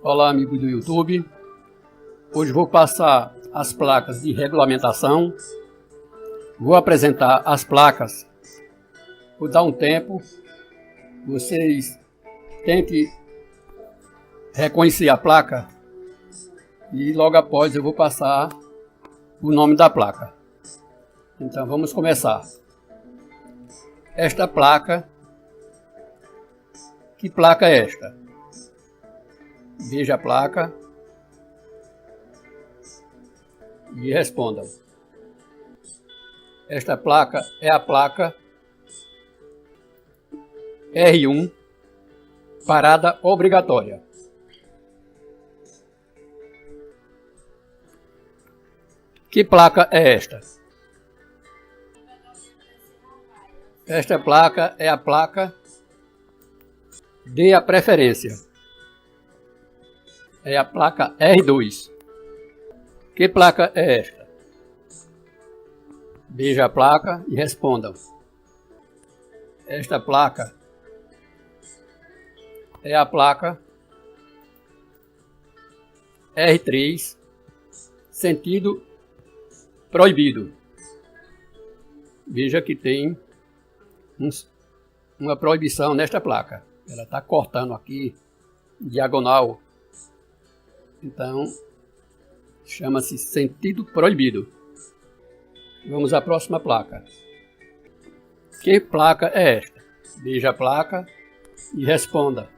Olá, amigo do YouTube. Hoje vou passar as placas de regulamentação. Vou apresentar as placas. Vou dar um tempo. Vocês tentem reconhecer a placa e logo após eu vou passar o nome da placa. Então vamos começar. Esta placa. Que placa é esta? Veja a placa e respondam. Esta placa é a placa R1, parada obrigatória. Que placa é esta? Esta placa é a placa Dê a preferência. É a placa R2. Que placa é esta? Veja a placa e respondam. Esta placa é a placa R3, sentido proibido. Veja que tem uma proibição nesta placa. Ela está cortando aqui, diagonal. Então, chama-se sentido proibido. Vamos à próxima placa. Que placa é esta? Veja a placa e responda.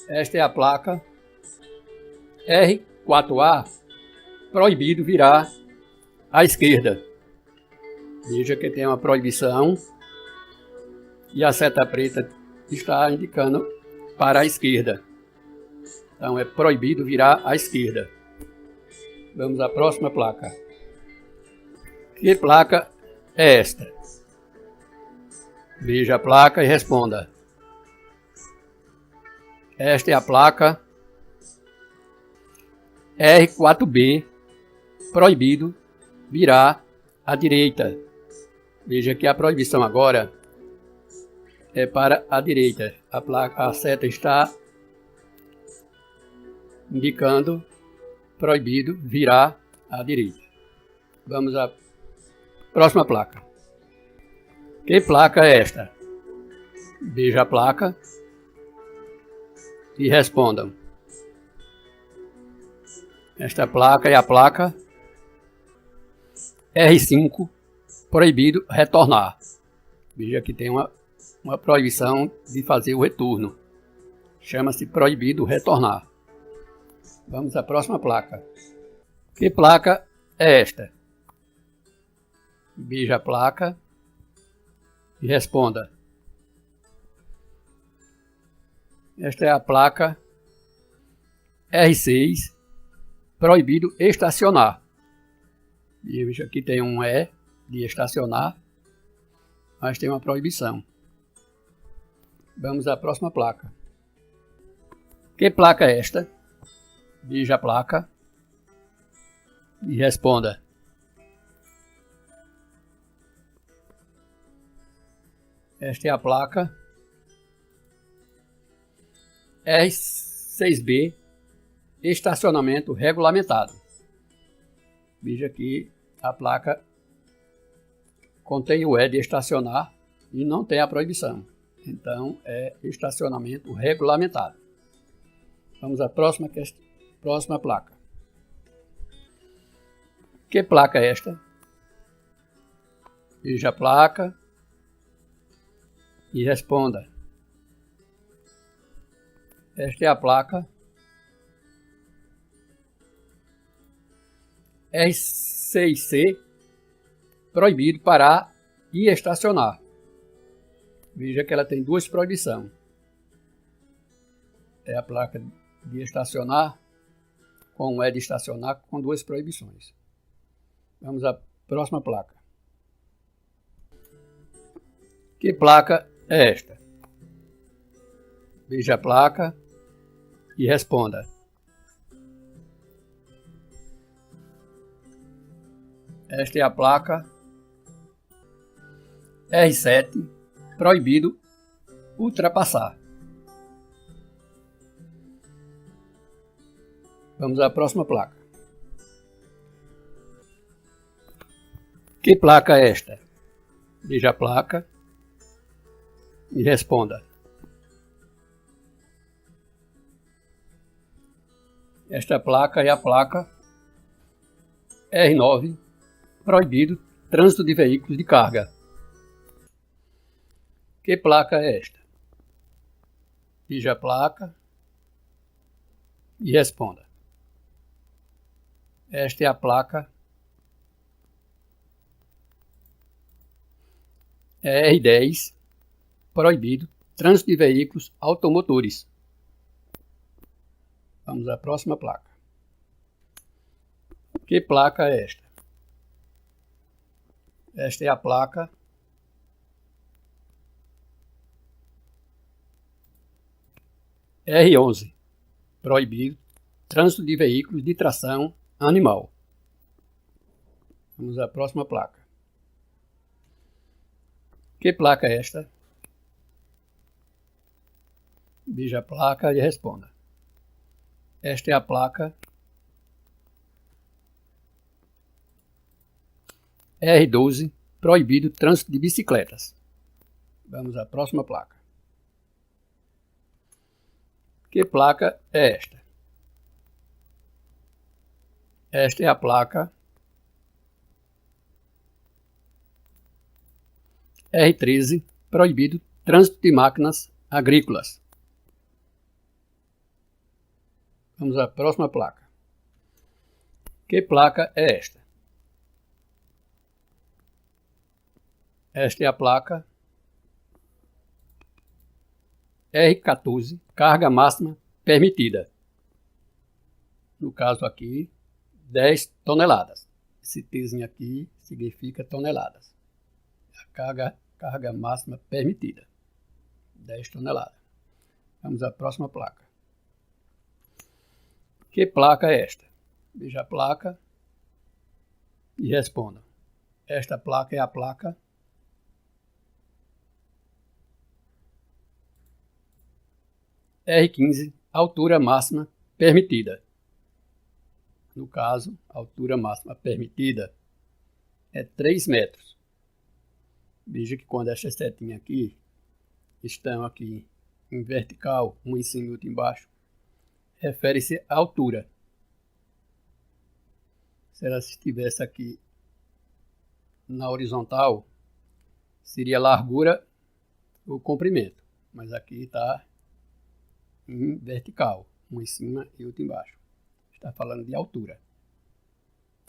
Esta é a placa R4A, proibido virar à esquerda. Veja que tem uma proibição e a seta preta está indicando para a esquerda. Então é proibido virar à esquerda. Vamos à próxima placa. Que placa é esta? Veja a placa e responda. Esta é a placa R4B, proibido virar à direita. Veja que a proibição agora é para a direita. A seta está indicando proibido virar à direita. Vamos à próxima placa. Que placa é esta? Veja a placa e respondam. Esta placa é a placa R5, proibido retornar. Veja que tem uma proibição de fazer o retorno. Chama-se proibido retornar. Vamos à próxima placa. Que placa é esta? Veja a placa e responda. Esta é a placa R6, proibido estacionar. Veja que tem um E de estacionar, mas tem uma proibição. Vamos à próxima placa. Que placa é esta? Veja a placa e responda. Esta é a placa R6B, estacionamento regulamentado. Veja que a placa contém o E de estacionar e não tem a proibição. Então, é estacionamento regulamentado. Vamos à próxima placa. Que placa é esta? Veja a placa e responda. Esta é a placa R6C, proibido parar e estacionar. Veja que ela tem duas proibições. É a placa de estacionar com o E de estacionar com duas proibições. Vamos à próxima placa. Que placa é esta? Veja a placa e responda. Esta é a placa R7, proibido ultrapassar. Vamos à próxima placa. Que placa é esta? Veja a placa e responda. Esta placa é a placa R9, proibido trânsito de veículos de carga. Que placa é esta? Veja a placa e responda. Esta é a placa R10, proibido trânsito de veículos automotores. Vamos à próxima placa. Que placa é esta? Esta é a placa R11, proibido trânsito de veículos de tração animal. Vamos à próxima placa. Que placa é esta? Veja a placa e responda. Esta é a placa R12, proibido trânsito de bicicletas. Vamos à próxima placa. Que placa é esta? Esta é a placa R13, proibido trânsito de máquinas agrícolas. Vamos à próxima placa. Que placa é esta? Esta é a placa R14, carga máxima permitida. No caso aqui, 10 toneladas. Esse Tzinho aqui significa toneladas. A carga máxima permitida, 10 toneladas. Vamos à próxima placa. Que placa é esta? Veja a placa e responda. Esta placa é a placa R15, altura máxima permitida. No caso, a altura máxima permitida é 3 metros. Veja que quando estas setinhas aqui estão aqui em vertical, um em cima e outro embaixo, refere-se à altura. Se ela estivesse aqui na horizontal, seria largura ou comprimento. Mas aqui está em vertical, um em cima e outro embaixo. Está falando de altura.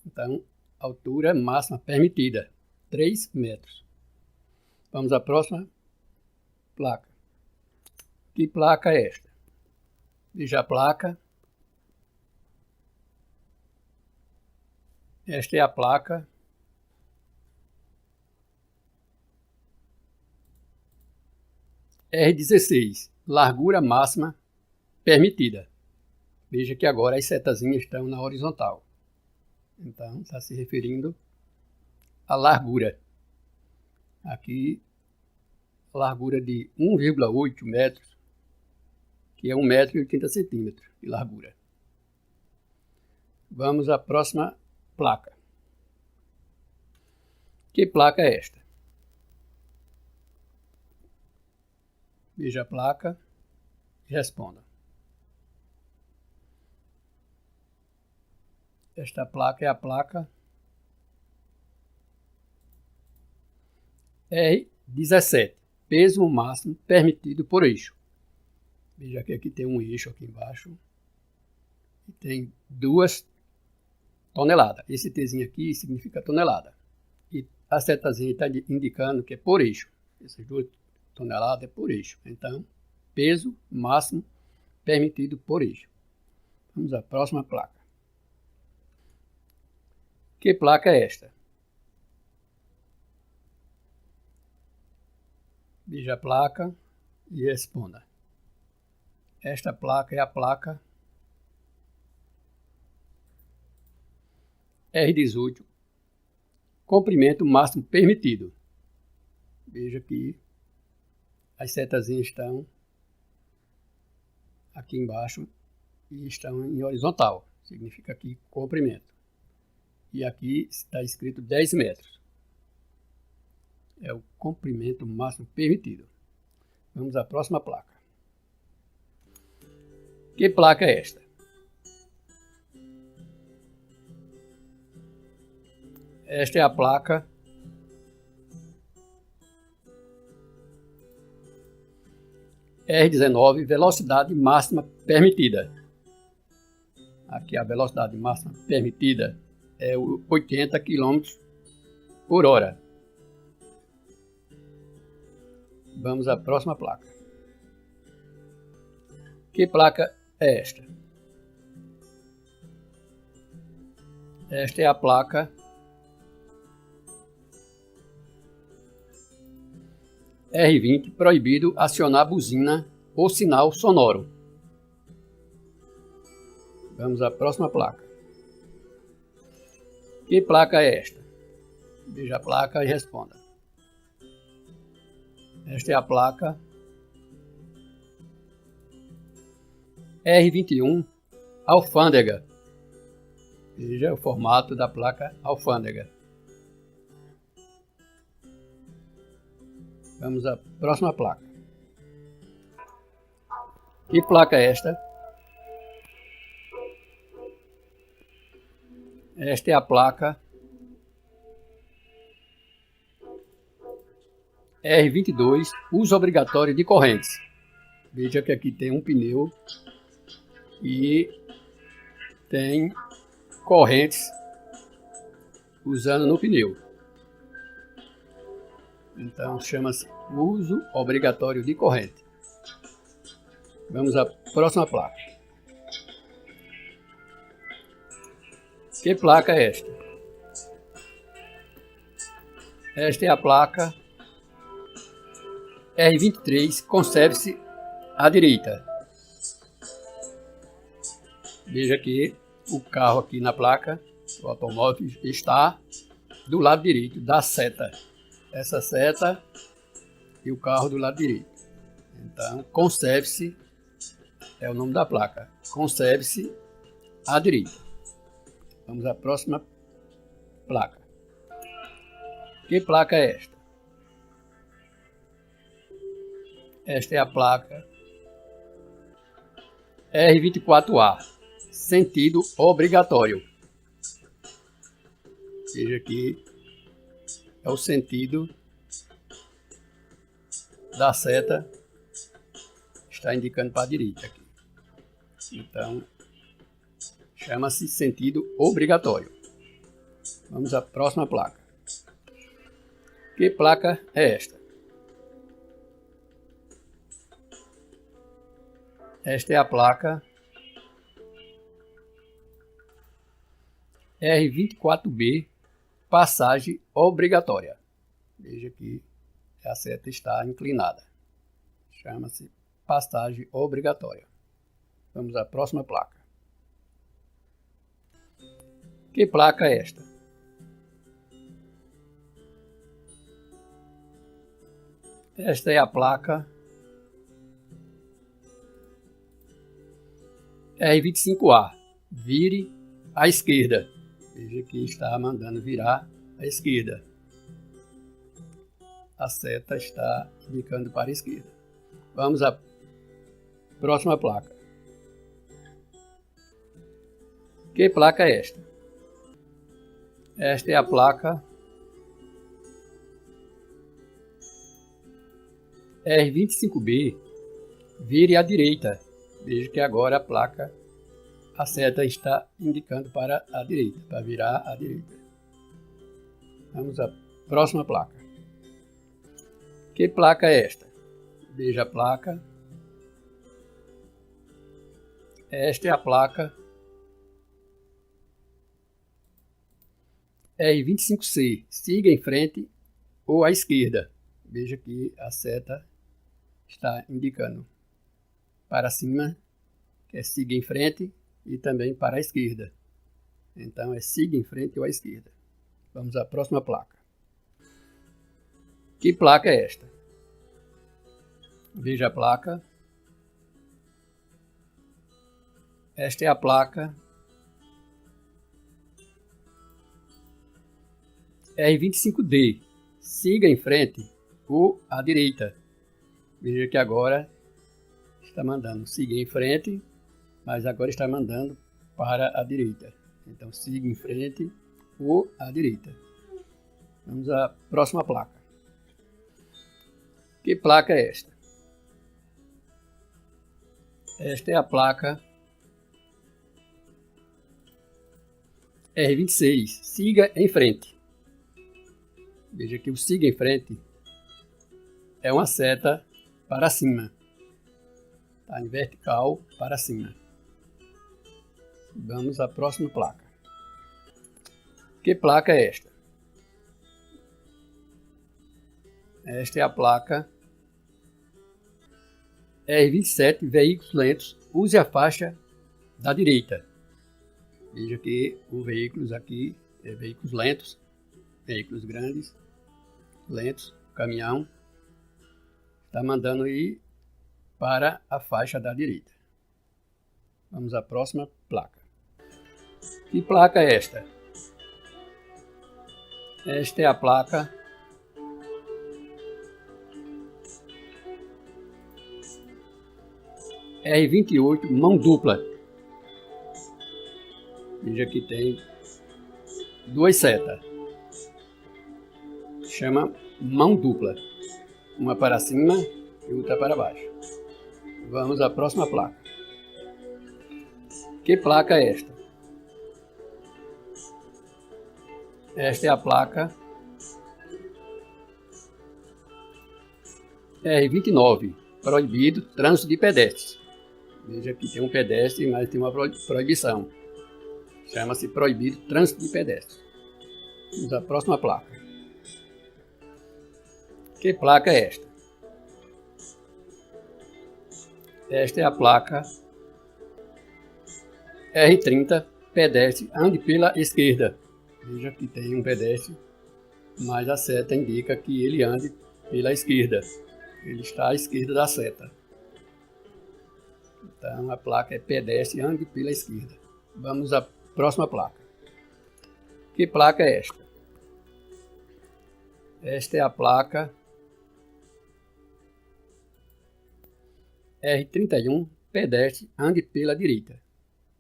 Então, altura máxima permitida, 3 metros. Vamos à próxima placa. Que placa é esta? Veja a placa. Esta é a placa R16, largura máxima permitida. Veja que agora as setazinhas estão na horizontal. Então, está se referindo à largura. Aqui, largura de 1,8 metros, que é 1,80 m de largura. Vamos à próxima placa. Que placa é esta? Veja a placa e responda. Esta placa é a placa R17, peso máximo permitido por eixo. Veja que aqui tem um eixo aqui embaixo e tem 2 toneladas. Esse Tzinho aqui significa tonelada. E a setazinha está indicando que é por eixo. Essas 2 toneladas é por eixo. Então, peso máximo permitido por eixo. Vamos à próxima placa. Que placa é esta? Veja a placa e responda. Esta placa é a placa R18, comprimento máximo permitido. Veja que as setazinhas estão aqui embaixo e estão em horizontal. significa aqui comprimento. E aqui está escrito 10 metros. É o comprimento máximo permitido. Vamos à próxima placa. Que placa é esta? Esta é a placa R19, velocidade máxima permitida. Aqui a velocidade máxima permitida é 80 km por hora. Vamos à próxima placa. Que placa é esta? Esta é a placa R20, proibido acionar buzina ou sinal sonoro. Vamos à próxima placa. Que placa é esta? Veja a placa e responda. Esta é a placa R21 Alfândega. Veja o formato da placa Alfândega. Vamos à próxima placa. Que placa é esta? Esta é a placa R22, uso obrigatório de correntes. Veja que aqui tem um pneu e tem correntes usando no pneu. Então chama-se uso obrigatório de corrente. Vamos à próxima placa. Que placa é esta? Esta é a placa R23, conserve-se à direita. Veja que o carro aqui na placa, o automóvel está do lado direito da seta. Essa seta e o carro do lado direito. Então, conserve-se é o nome da placa. Conserve-se à direita. Vamos à próxima placa. Que placa é esta? Esta é a placa R24A, sentido obrigatório. Veja aqui, é o sentido da seta, está indicando para a direita aqui. Então, chama-se sentido obrigatório. Vamos à próxima placa. Que placa é esta? Esta é a placa R24B, passagem obrigatória. Veja que a seta está inclinada. Chama-se passagem obrigatória. Vamos à próxima placa. Que placa é esta? Esta é a placa R25A, vire à esquerda. Veja que está mandando virar à esquerda. A seta está indicando para a esquerda. Vamos à próxima placa. Que placa é esta? Esta é a placa R25B, vire à direita. Veja que agora a placa, a seta está indicando para a direita, para virar à direita. Vamos à próxima placa. Que placa é esta? Veja a placa. Esta é a placa R25C, siga em frente ou à esquerda. Veja que a seta está indicando para cima, que é siga em frente, e também para a esquerda. Então é siga em frente ou à esquerda. Vamos à próxima placa. Que placa é esta? Veja a placa. Esta é a placa R25D, siga em frente ou à direita. Veja que agora está mandando siga em frente, mas agora está mandando para a direita. Então siga em frente ou à direita. Vamos à próxima placa. Que placa é esta? Esta é a placa R26, siga em frente. Veja que o siga em frente é uma seta para cima. Está em vertical para cima. Vamos à próxima placa. Que placa é esta? Esta é a placa R27, veículos lentos, use a faixa da direita. Veja que os veículos aqui é veículos lentos, veículos grandes, lentos, caminhão, está mandando ir para a faixa da direita. Vamos à próxima placa. Que placa é esta? Esta é a placa R28, mão dupla. Veja que tem duas setas. Chama mão dupla. Uma para cima e outra para baixo. Vamos à próxima placa. Que placa é esta? Esta é a placa R29, proibido trânsito de pedestres. Veja que tem um pedestre, mas tem uma proibição. Chama-se proibido trânsito de pedestres. Vamos à próxima placa. Que placa é esta? Esta é a placa R30, pedestre, ande pela esquerda. Veja que tem um pedestre, mas a seta indica que ele ande pela esquerda. Ele está à esquerda da seta. Então a placa é pedestre, ande pela esquerda. Vamos à próxima placa. Que placa é esta? Esta é a placa R31, pedestre, ande pela direita.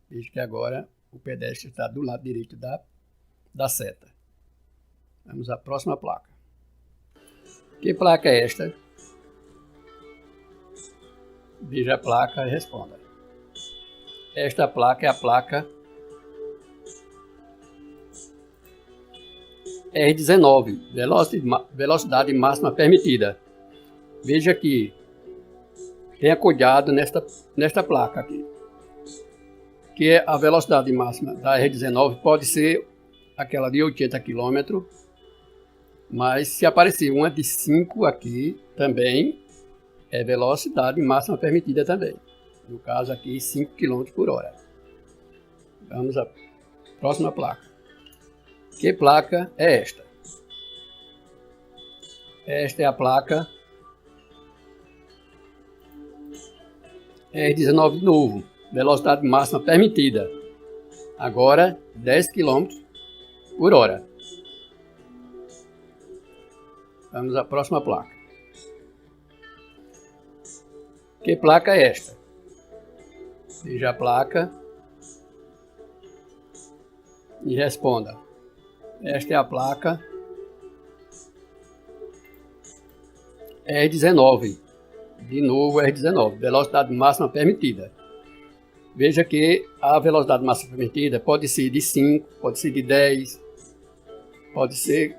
Veja que agora o pedestre está do lado direito da seta. Vamos à próxima placa. Que placa é esta? Veja a placa e responda. Esta placa é a placa R19, velocidade máxima permitida. Veja que tenha cuidado nesta placa aqui, que é a velocidade máxima da R19, pode ser aquela de 80 km, mas se aparecer uma de 5 aqui, também é velocidade máxima permitida também. No caso aqui, 5 km por hora. Vamos à próxima placa. Que placa é esta? Esta é a placa R19 de novo, velocidade máxima permitida. Agora 10 km por hora. Vamos à próxima placa. Que placa é esta? Veja a placa e responda. Esta é a placa R19. De novo R19, velocidade máxima permitida. Veja que a velocidade máxima permitida pode ser de 5, pode ser de 10, pode ser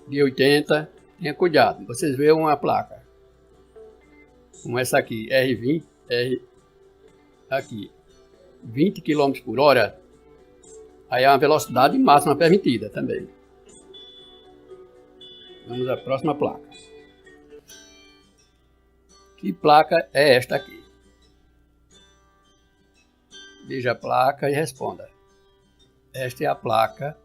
de 80. Tenha cuidado. Vocês veem uma placa como essa aqui, R20, aqui, 20 km por hora, aí é uma velocidade máxima permitida também. Vamos à próxima placa. Que placa é esta aqui? Veja a placa e responda. Esta é a placa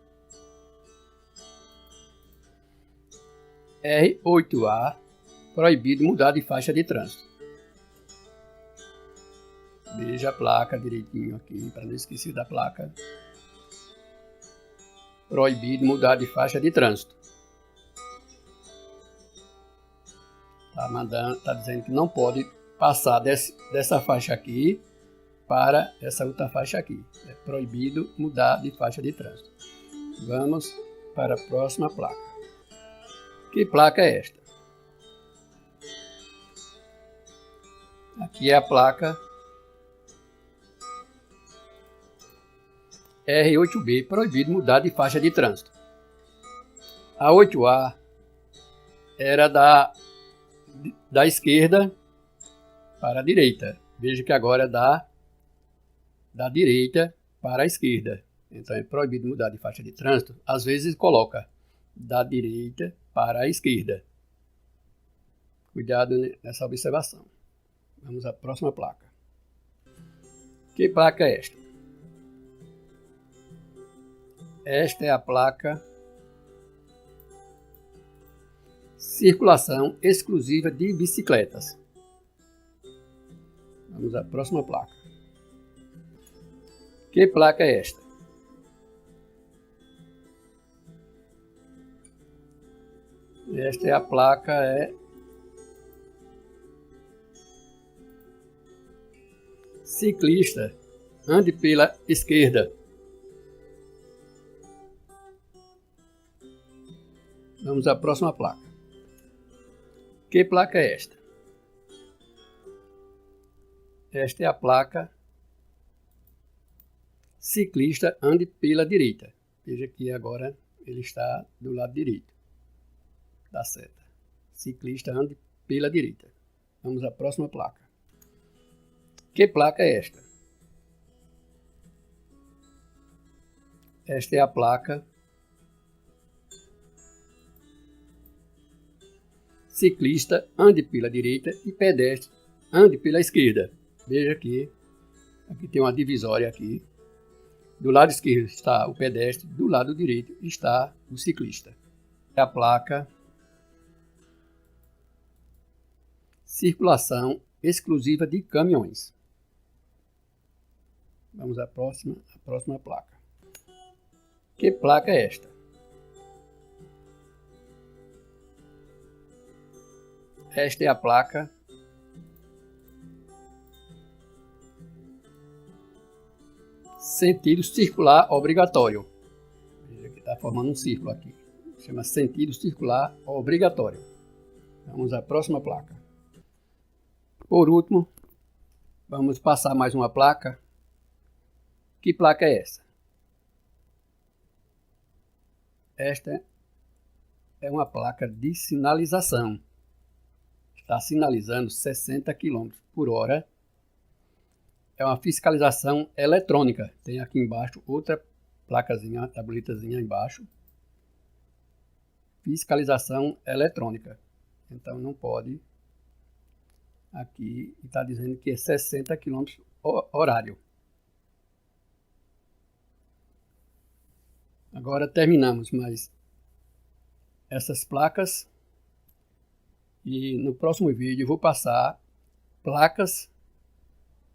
R8A, proibido mudar de faixa de trânsito. Veja a placa direitinho aqui, para não esquecer da placa. proibido mudar de faixa de trânsito. Tá dizendo que não pode passar dessa faixa aqui para essa outra faixa aqui. É proibido mudar de faixa de trânsito. Vamos para a próxima placa. Que placa é esta? Aqui é a placa R8B, proibido mudar de faixa de trânsito. A 8A era da esquerda para a direita. Veja que agora é da direita para a esquerda. Então é proibido mudar de faixa de trânsito. Às vezes coloca da direita para a esquerda. Cuidado nessa observação. Vamos à próxima placa. Que placa é esta? Esta é a placa Circulação exclusiva de bicicletas. Vamos à próxima placa. Que placa é esta? Esta é a placa Ciclista, ande pela esquerda. Vamos à próxima placa. Que placa é esta? Esta é a placa Ciclista, ande pela direita. Veja que agora ele está do lado direito da seta. Ciclista, ande pela direita. Vamos à próxima placa. Que placa é esta? Esta é a placa Ciclista, ande pela direita e pedestre, ande pela esquerda. Veja que aqui tem uma divisória aqui. Do lado esquerdo está o pedestre, do lado direito está o ciclista. É a placa Circulação exclusiva de caminhões. Vamos à próxima placa. Que placa é esta? Esta é a placa Sentido circular obrigatório. Veja que está formando um círculo aqui. Chama sentido circular obrigatório. Vamos à próxima placa. Por último, vamos passar mais uma placa. Que placa é essa? Esta é uma placa de sinalização. Está sinalizando 60 km por hora. É uma fiscalização eletrônica. Tem aqui embaixo outra placazinha, tabuletazinha embaixo. Fiscalização eletrônica. Então não pode. Aqui está dizendo que é 60 km horário. Agora terminamos mais essas placas. E no próximo vídeo eu vou passar placas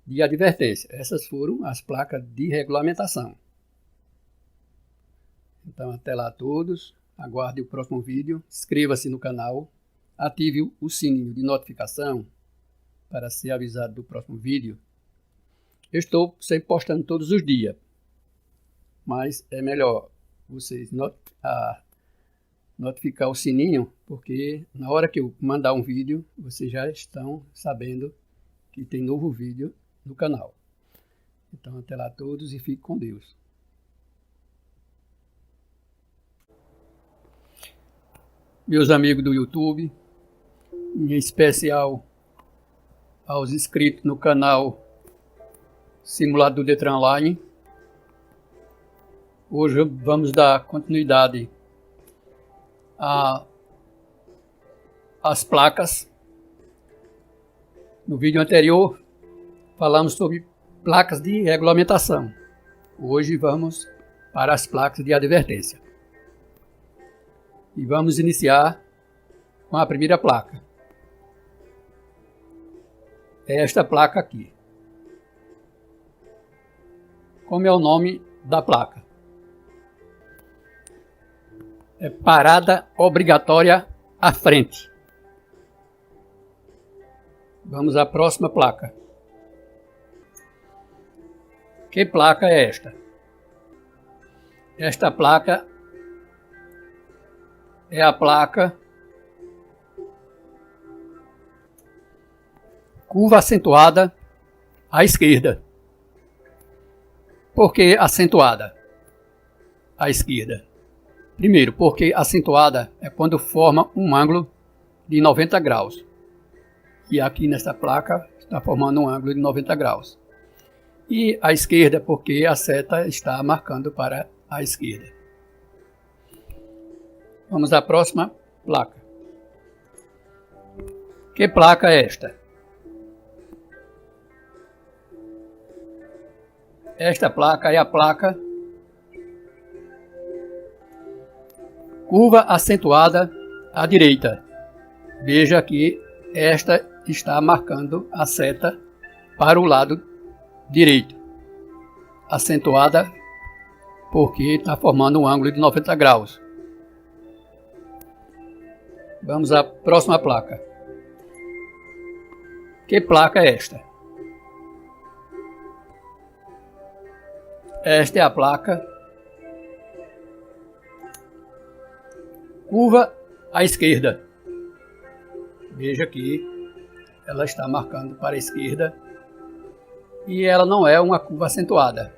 de advertência. Essas foram as placas de regulamentação. Então até lá a todos. Aguarde o próximo vídeo. Inscreva-se no canal. Ative o sininho de notificação para ser avisado do próximo vídeo. Eu estou sempre postando todos os dias. Mas é melhor vocês notificar o sininho, porque na hora que eu mandar um vídeo, vocês já estão sabendo que tem novo vídeo no canal. Então até lá a todos e fique com Deus. Meus amigos do YouTube, em especial aos inscritos no canal Simulado do Detran Online, hoje vamos dar continuidade às placas. No vídeo anterior falamos sobre placas de regulamentação. Hoje vamos para as placas de advertência. E vamos iniciar com a primeira placa. É esta placa aqui. Como é o nome da placa? É parada obrigatória à frente. Vamos à próxima placa. Que placa é esta? Esta placa é a placa curva acentuada à esquerda. Por que acentuada à esquerda? Primeiro, porque acentuada é quando forma um ângulo de 90 graus. E aqui nesta placa está formando um ângulo de 90 graus. E à esquerda, porque a seta está marcando para a esquerda. Vamos à próxima placa. Que placa é esta? Esta placa é a placa curva acentuada à direita. Veja que esta está marcando a seta para o lado direito. Acentuada porque está formando um ângulo de 90 graus. Vamos à próxima placa. Que placa é esta? Esta é a placa curva à esquerda. Veja que ela está marcando para a esquerda e ela não é uma curva acentuada.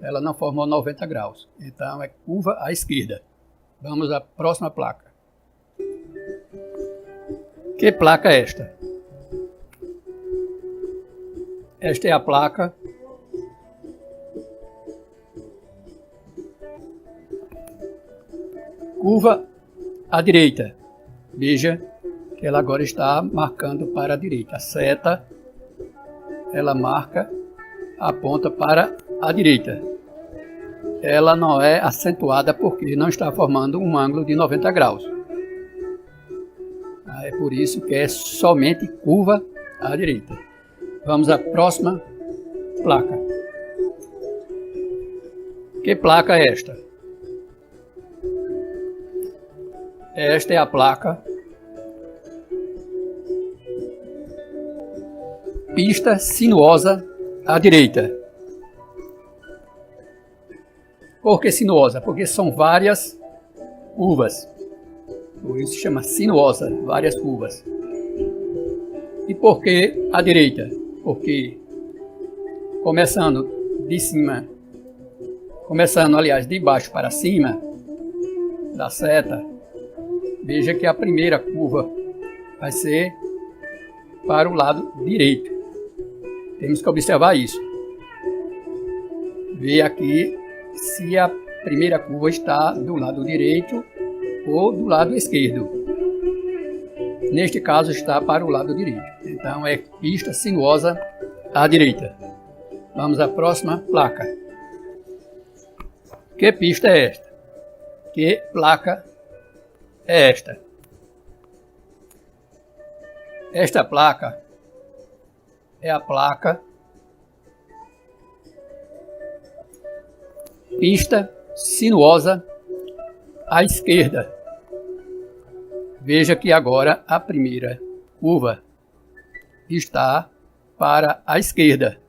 Ela não formou 90 graus. Então é curva à esquerda. Vamos à próxima placa. Que placa é esta? Esta é a placa curva à direita. Veja que ela agora está marcando para a direita. A seta, ela marca, aponta para a direita. Ela não é acentuada porque não está formando um ângulo de 90 graus. É por isso que é somente curva à direita. Vamos à próxima placa. Que placa é esta? Esta é a placa pista sinuosa à direita. Por que sinuosa? Porque são várias curvas. Por isso se chama sinuosa, várias curvas. E por que à direita? Porque começando de cima, aliás, de baixo para cima da seta, veja que a primeira curva vai ser para o lado direito. Temos que observar isso. Ver aqui se a primeira curva está do lado direito ou do lado esquerdo. Neste caso está para o lado direito. Então é pista sinuosa à direita. Vamos à próxima placa. Que pista é esta? Que placa é esta? Esta placa é a placa pista sinuosa à esquerda. Veja que agora a primeira curva está para a esquerda.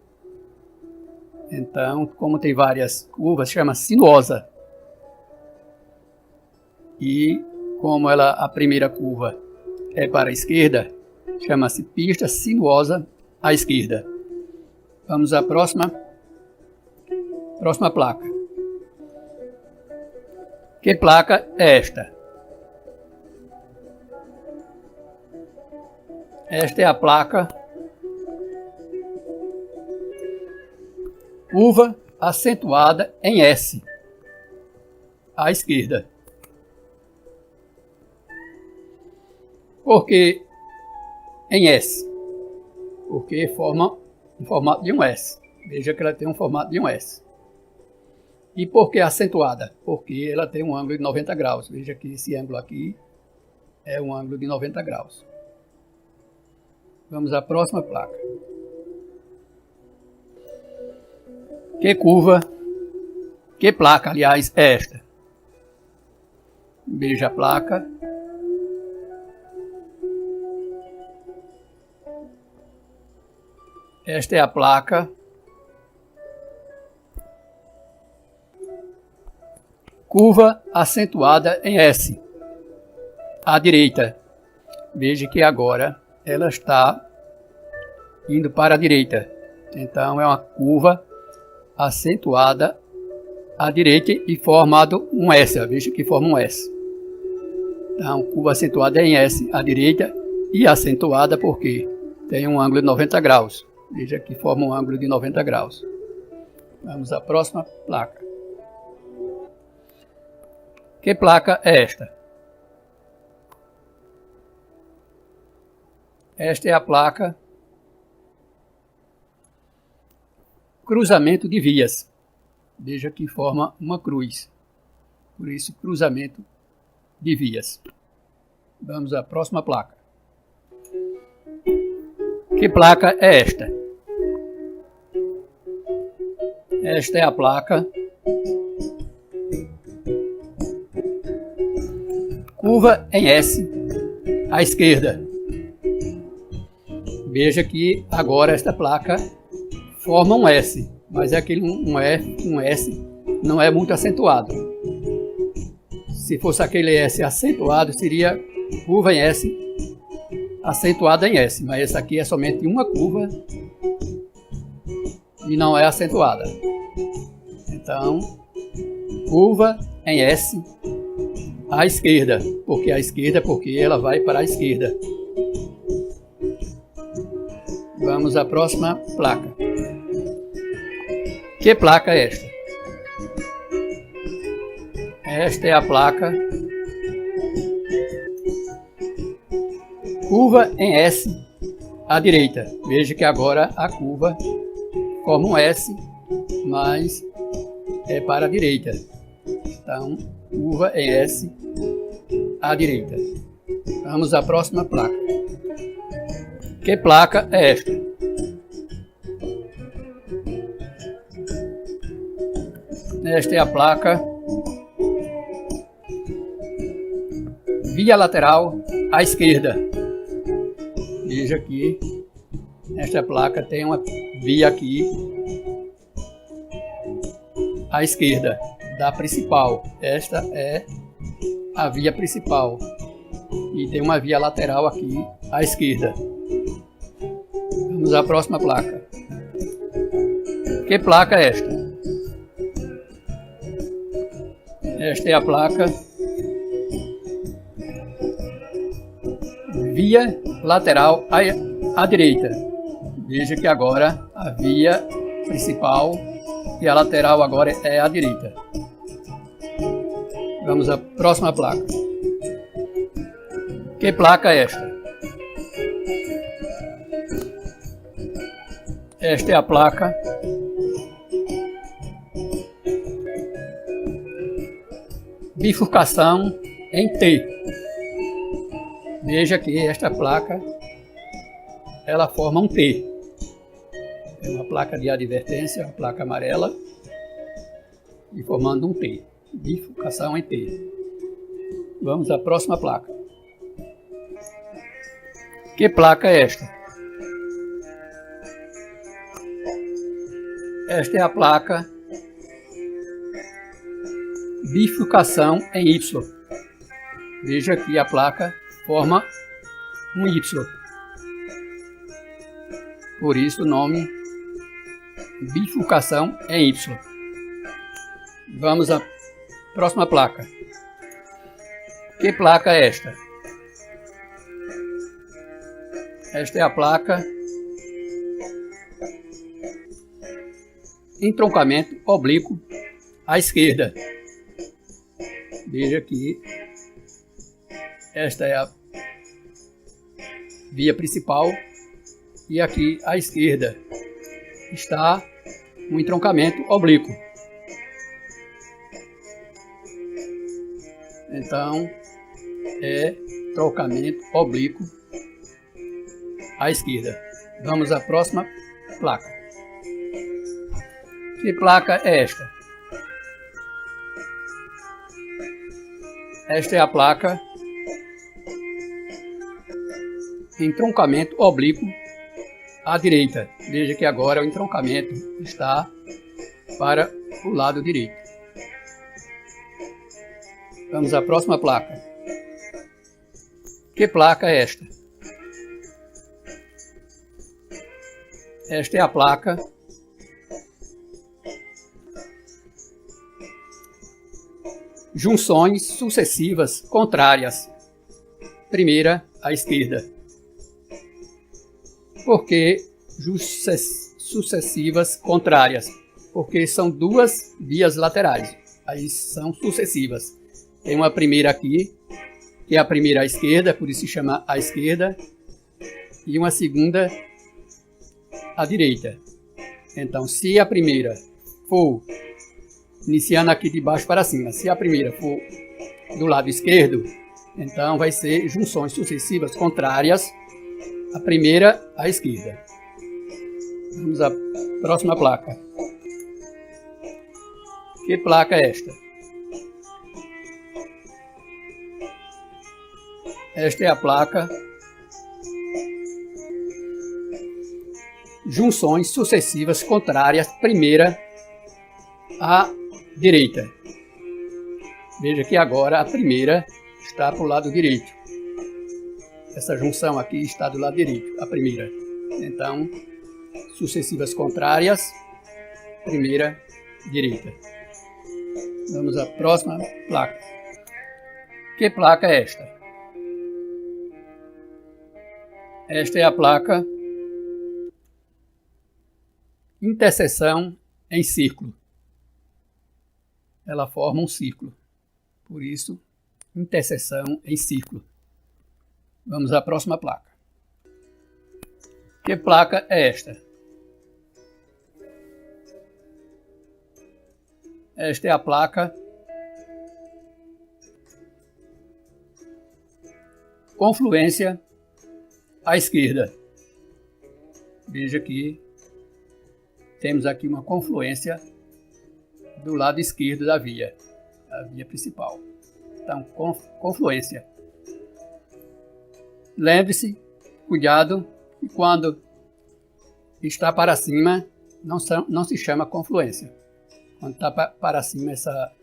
Então, como tem várias curvas, chama sinuosa. E como a primeira curva é para a esquerda, chama-se pista sinuosa à esquerda. Vamos à próxima placa. Que placa é esta? Esta é a placa curva acentuada em S à esquerda. Por que em S? Porque forma um formato de um S. Veja que ela tem um formato de um S. E por que acentuada? Porque ela tem um ângulo de 90 graus. Veja que esse ângulo aqui é um ângulo de 90 graus. Vamos à próxima placa. Que placa, aliás, é esta? Veja a placa. Esta é a placa. Curva acentuada em S. À direita. Veja que agora ela está indo para a direita. Então é uma curva acentuada à direita e formado um S. Veja que forma um S. Então, curva acentuada em S à direita e acentuada porque tem um ângulo de 90 graus. Veja que forma um ângulo de 90 graus. Vamos à próxima placa. Que placa é esta? Esta é a placa cruzamento de vias. Veja que forma uma cruz. Por isso, cruzamento de vias. Vamos à próxima placa. Que placa é esta? Esta é a placa curva em S à esquerda. Veja que agora esta placa forma um S, mas é aquele um S não é muito acentuado. Se fosse aquele S acentuado, seria curva em S acentuada em S, mas essa aqui é somente uma curva e não é acentuada. Então, curva em S à esquerda, porque ela vai para a esquerda. Vamos à próxima placa. Que placa é esta? Esta é a placa curva em S à direita. Veja que agora a curva forma um S, mas é para a direita. Então, curva em S à direita. Vamos à próxima placa. Que placa é esta? Esta é a placa via lateral à esquerda. Veja aqui, esta placa tem uma via aqui à esquerda da principal. Esta é a via principal e tem uma via lateral aqui à esquerda. Vamos à próxima placa. Que placa é esta? Esta é a placa via lateral à direita. Veja que agora a via principal e a lateral agora é à direita. Vamos à próxima placa. Que placa é esta? Esta é a placa bifurcação em T. Veja que esta placa ela forma um T. É uma placa de advertência, uma placa amarela e formando um T. Bifurcação em T. Vamos à próxima placa. Que placa é esta? Esta é a placa bifurcação em Y. Veja que a placa forma um Y. Por isso o nome bifurcação em Y. Vamos à próxima placa. Que placa é esta? Esta é a placa entroncamento oblíquo à esquerda. Veja que esta é a via principal e aqui à esquerda está um entroncamento oblíquo. Então, é entroncamento oblíquo à esquerda. Vamos à próxima placa. Que placa é esta? Esta é a placa entroncamento oblíquo à direita. Veja que agora o entroncamento está para o lado direito. Vamos à próxima placa. Que placa é esta? Esta é a placa junções sucessivas contrárias. Primeira à esquerda. Por que sucessivas contrárias? Porque são duas vias laterais. Aí são sucessivas. Tem uma primeira aqui, que é a primeira à esquerda, por isso se chama à esquerda, e uma segunda à direita. Então, se a primeira for, iniciando aqui de baixo para cima, se a primeira for do lado esquerdo, então vai ser junções sucessivas contrárias, a primeira à esquerda. Vamos à próxima placa. Que placa é esta? Esta é a placa junções sucessivas contrárias, primeira à direita. Veja que agora a primeira está para o lado direito. Essa junção aqui está do lado direito, a primeira. Então, sucessivas contrárias, primeira, direita. Vamos à próxima placa. Que placa é esta? Esta é a placa interseção em círculo. Ela forma um círculo. Por isso, interseção em círculo. Vamos à próxima placa. Que placa é esta? Esta é a placa confluência à esquerda. Veja que temos aqui uma confluência do lado esquerdo da via, a via principal. Então, confluência. Lembre-se, cuidado, que quando está para cima, não se chama confluência. Quando está para cima, essa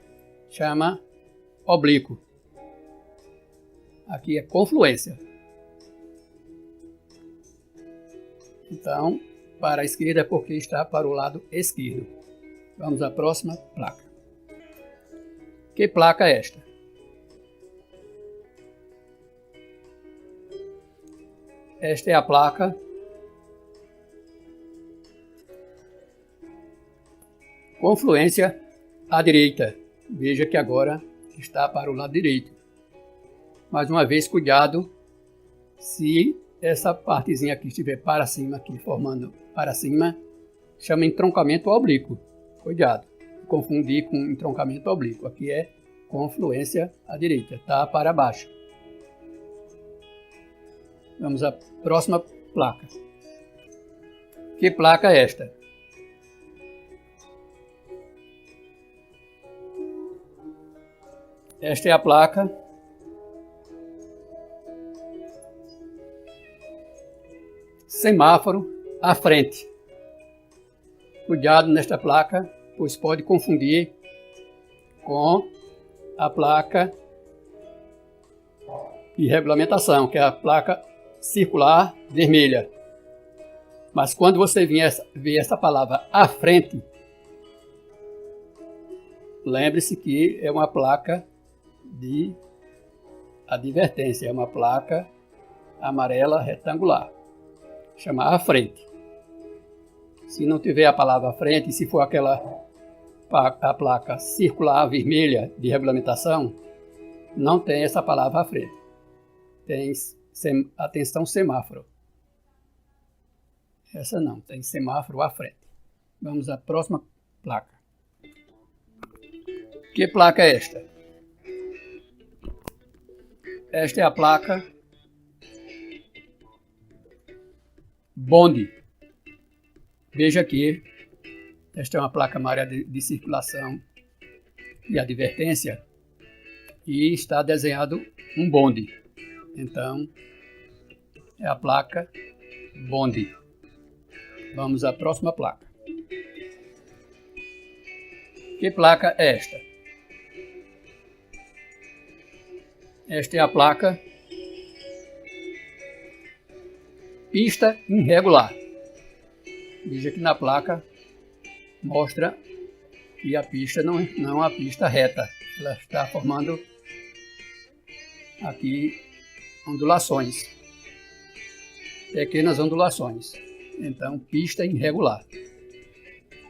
chama oblíquo. Aqui é confluência. Então, para a esquerda é porque está para o lado esquerdo. Vamos à próxima placa. Que placa é esta? Esta é a placa confluência à direita. Veja que agora está para o lado direito. Mais uma vez, cuidado se essa partezinha aqui estiver para cima, aqui formando para cima, chama entroncamento oblíquo. Cuidado, confundir com entroncamento oblíquo. Aqui é confluência à direita, tá para baixo. Vamos à próxima placa. Que placa é esta? Esta é a placa semáforo à frente. Cuidado nesta placa, pois pode confundir com a placa de regulamentação, que é a placa circular vermelha. Mas quando você ver essa palavra à frente, lembre-se que é uma placa de advertência, é uma placa amarela retangular, chama à frente. Se não tiver a palavra à frente, se for a placa circular vermelha de regulamentação, não tem essa palavra à frente. Tem atenção semáforo. Essa não, tem semáforo à frente. Vamos à próxima placa. Que placa é esta? Esta é a placa bonde. Veja aqui, esta é uma placa amarela de circulação e advertência. e está desenhado um bonde. Então, é a placa bonde. Vamos à próxima placa. Que placa é esta? Esta é a placa pista irregular. Veja que na placa mostra que a pista não é uma pista reta. Ela está formando aqui ondulações, pequenas ondulações. Então, pista irregular.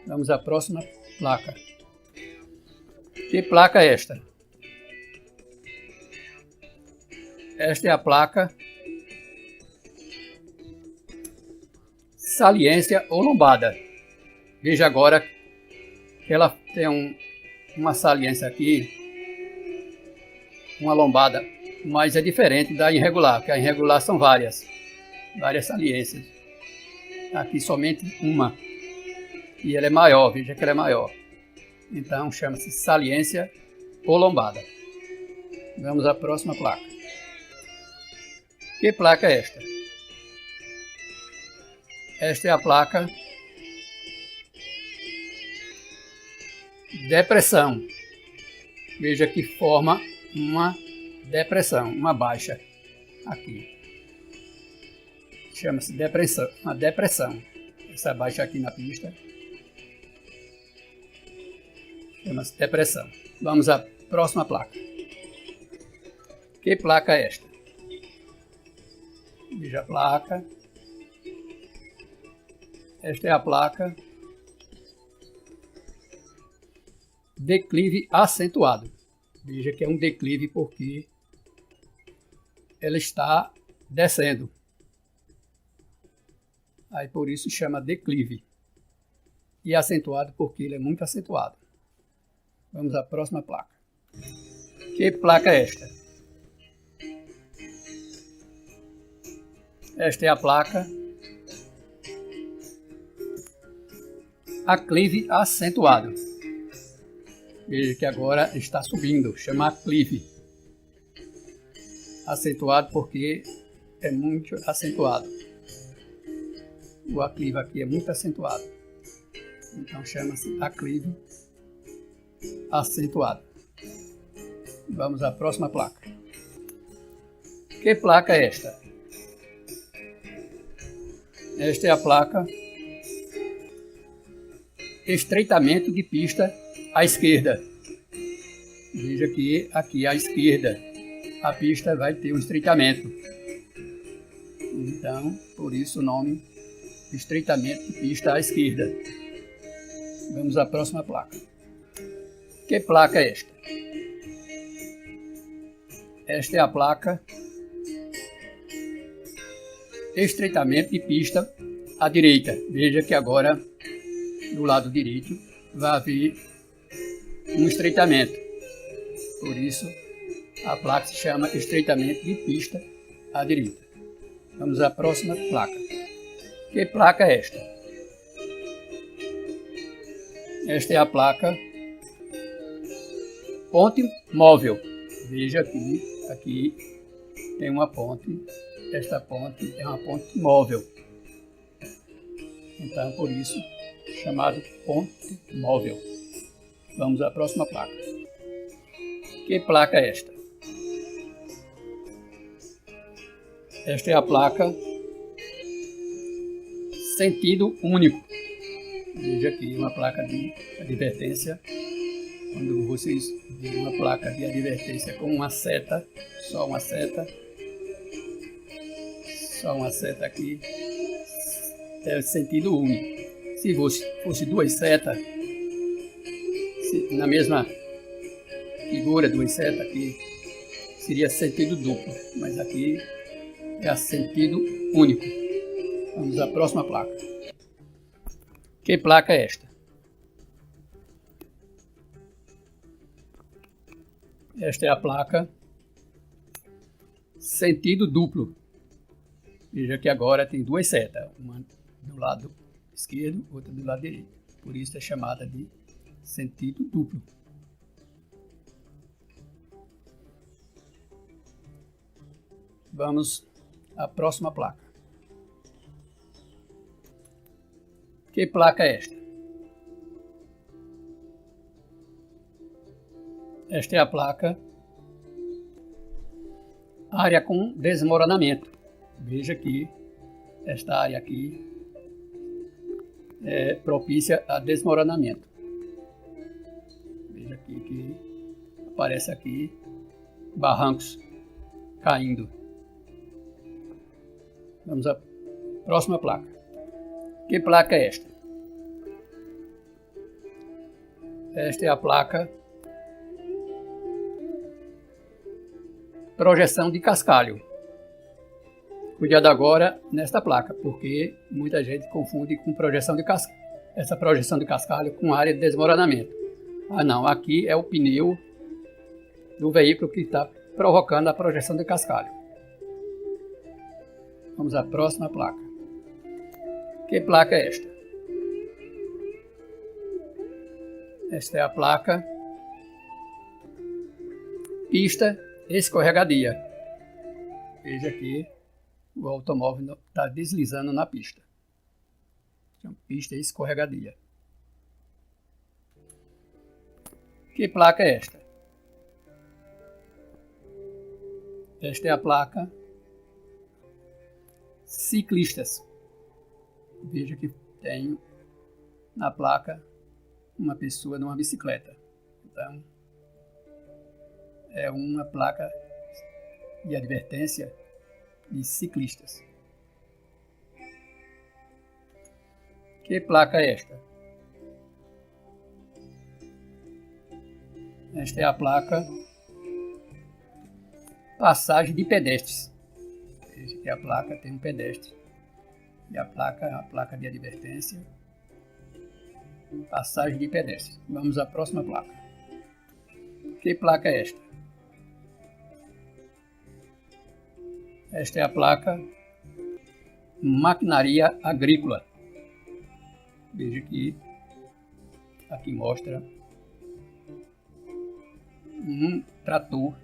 Vamos à próxima placa. Que placa é esta? Esta é a placa saliência ou lombada. Veja agora que ela tem uma saliência aqui, uma lombada, mas é diferente da irregular, porque a irregular são várias saliências. Aqui somente uma, e ela é maior, veja que ela é maior. Então chama-se saliência ou lombada. Vamos à próxima placa. Que placa é esta? Esta é a placa depressão. Veja que forma uma depressão, uma baixa aqui. Chama-se depressão, uma depressão. Essa baixa aqui na pista chama-se depressão. Vamos à próxima placa. Que placa é esta? Veja a placa. Esta é a placa declive acentuado. Veja que é um declive porque ela está descendo. Aí por isso chama declive. E acentuado porque ele é muito acentuado. Vamos à próxima placa. Que placa é esta? Esta é a placa aclive acentuado. Veja que agora está subindo, chama aclive. Acentuado porque é muito acentuado. O aclive aqui é muito acentuado. Então chama-se aclive acentuado. Vamos à próxima placa. Que placa é esta? Esta é a placa estreitamento de pista à esquerda. Veja que aqui à esquerda a pista vai ter um estreitamento. Então, por isso o nome estreitamento de pista à esquerda. Vamos à próxima placa. Que placa é esta? Esta é a placa estreitamento de pista à direita. Veja que agora do lado direito vai haver um estreitamento. Por isso a placa se chama estreitamento de pista à direita. Vamos à próxima placa. Que placa é esta? Esta é a placa ponte móvel. Veja aqui tem uma ponte. Esta ponte é uma ponte móvel. Então, por isso, chamado ponte móvel. Vamos à próxima placa. Que placa é esta? Esta é a placa sentido único. Veja aqui uma placa de advertência. Quando vocês verem uma placa de advertência com uma seta, só uma seta aqui, é sentido único. Se fosse duas setas, na mesma figura, duas setas aqui, seria sentido duplo, mas aqui é sentido único. Vamos à próxima placa. Que placa é esta? Esta é a placa sentido duplo. Veja que agora tem duas setas, uma do lado esquerdo, outra do lado direito. Por isso é chamada de sentido duplo. Vamos à próxima placa. Que placa é esta? Esta é a placa área com desmoronamento. Veja que esta área aqui é propícia a desmoronamento. Veja aqui que aparece aqui barrancos caindo. Vamos à próxima placa. Que placa é esta? Esta é a placa projeção de cascalho. Cuidado agora nesta placa, porque muita gente confunde com projeção de cascalho. Essa projeção de cascalho com área de desmoronamento. Ah não, aqui é o pneu do veículo que está provocando a projeção de cascalho. Vamos à próxima placa. Que placa é esta? Esta é a placa pista escorregadia. Veja que o automóvel está deslizando na pista. Então, pista escorregadia. Que placa é esta? Esta é a placa ciclistas. Veja que tem na placa uma pessoa numa bicicleta. Então, é uma placa de advertência de ciclistas. Que placa é esta? Esta é a placa passagem de pedestres. Veja que a placa tem um pedestre. E a placa é a placa de advertência. Passagem de pedestres. Vamos à próxima placa. Que placa é esta? Esta é a placa maquinaria agrícola. Veja que aqui mostra um trator.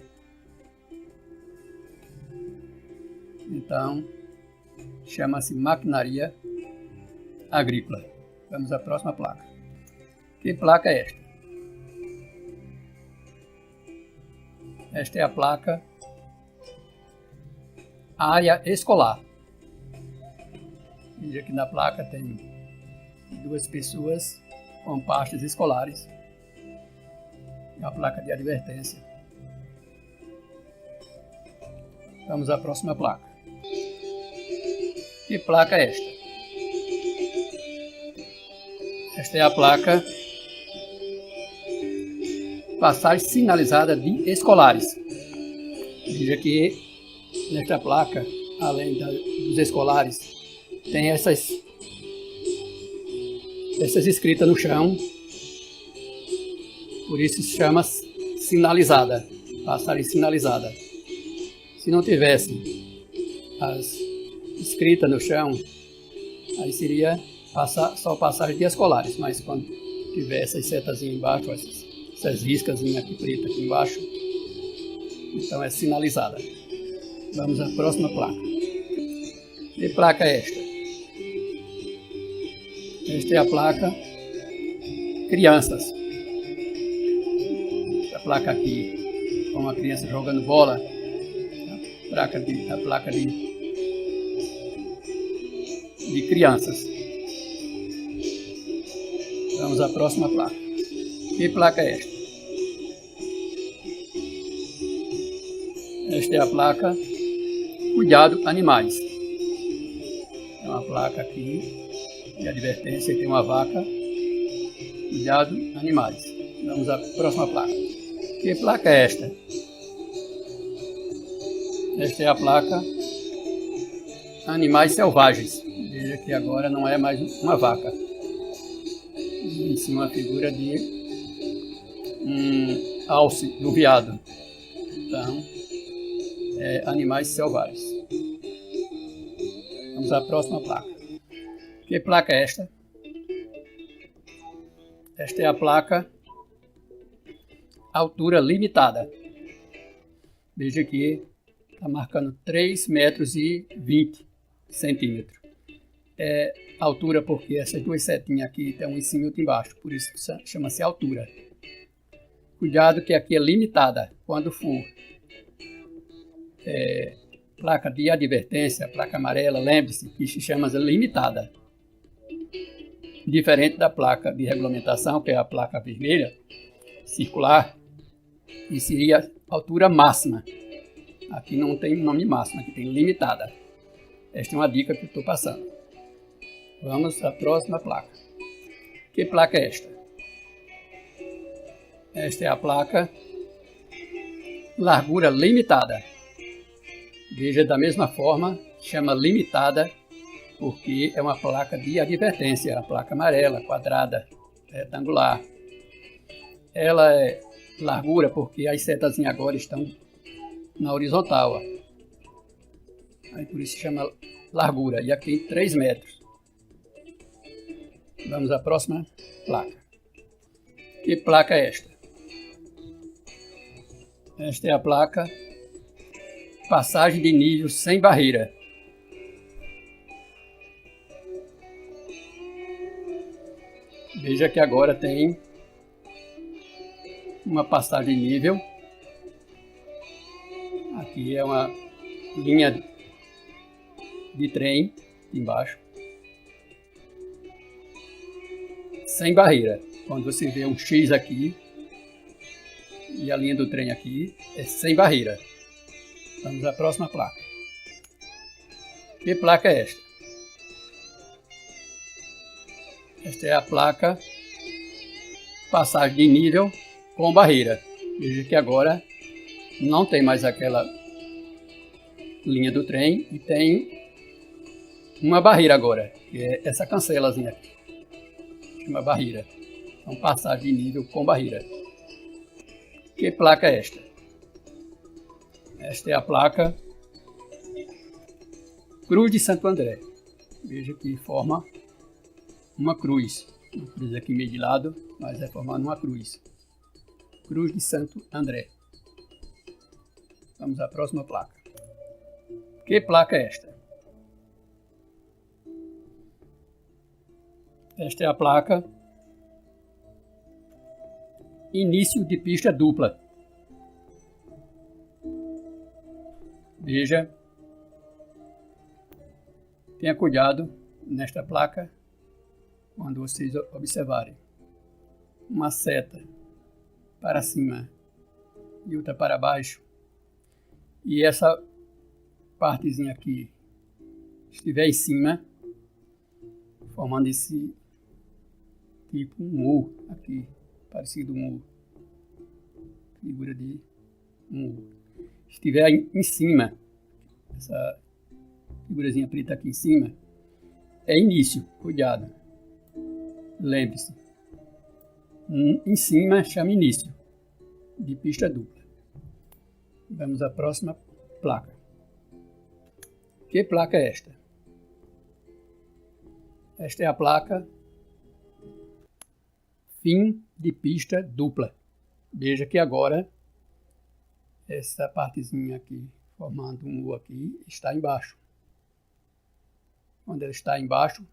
Então, chama-se maquinaria agrícola. Vamos à próxima placa. Que placa é esta? Esta é a placa área escolar. Veja que na placa tem duas pessoas com pastas escolares. E a placa de advertência. Vamos à próxima placa. Que placa é esta? Esta é a placa passagem sinalizada de escolares. Veja que nesta placa, além dos escolares, tem essas escritas no chão. Por isso se chama sinalizada, passagem sinalizada. Se não tivesse as escritas no chão, aí seria só passagem de escolares, mas quando tiver essas setazinhas embaixo, essas riscazinhas aqui pretas aqui embaixo, então é sinalizada. Vamos à próxima placa. Que placa é esta? Esta é a placa crianças. Esta placa aqui, com uma criança jogando bola, a placa de crianças. Vamos à próxima placa. Que placa é esta? Esta é a placa cuidado animais. Tem uma placa aqui de advertência, tem uma vaca, cuidado animais. Vamos à próxima placa. Que placa é esta? Esta é a placa animais selvagens. Veja que agora não é mais uma vaca. Em cima uma figura de um alce do veado. Então, animais selvagens. Vamos à próxima placa. Que placa é esta? Esta é a placa altura limitada. Veja que Está marcando 3,20 centímetros. É altura porque essas duas setinhas aqui estão em cima e outra embaixo, por isso chama-se altura. Cuidado que aqui é limitada. Quando for placa de advertência, placa amarela, lembre-se que se chama limitada. Diferente da placa de regulamentação, que é a placa vermelha, circular, e seria altura máxima. Aqui não tem nome máximo, aqui tem limitada. Esta é uma dica que eu estou passando. Vamos à próxima placa. Que placa é esta? Esta é a placa largura limitada. Veja, da mesma forma, chama limitada porque é uma placa de advertência, a placa amarela, quadrada, retangular. Ela é largura porque as setazinhas agora estão na horizontal. Ó. Aí por isso chama largura. E aqui tem 3 metros. Vamos à próxima placa. Que placa é esta? Esta é a placa passagem de nível sem barreira. Veja que agora tem uma passagem de nível. Aqui é uma linha de trem embaixo. Sem barreira. Quando você vê um X aqui e a linha do trem aqui, é sem barreira. Vamos à próxima placa. Que placa é esta? Esta é a placa passagem de nível com barreira. Veja que agora não tem mais aquela linha do trem e tem uma barreira agora, que é essa cancelazinha aqui. Chama barreira. Então, passagem de nível com barreira. Que placa é esta? Esta é a placa Cruz de Santo André. Veja que forma uma cruz. Uma cruz aqui meio de lado, mas é formando uma cruz. Cruz de Santo André. Vamos à próxima placa. Que placa é esta? Esta é a placa Início de pista dupla. Veja, tenha cuidado nesta placa quando vocês observarem uma seta para cima e outra para baixo, e essa partezinha aqui estiver em cima, formando esse tipo um U aqui, parecido um U, figura de um U. Estiver em cima, essa figurazinha preta aqui em cima, é início, cuidado. Lembre-se, em cima chama início de pista dupla. Vamos à próxima placa. Que placa é esta? Esta é a placa fim de pista dupla. Veja que agora essa partezinha aqui, formando um U aqui, está embaixo. Quando ela está embaixo,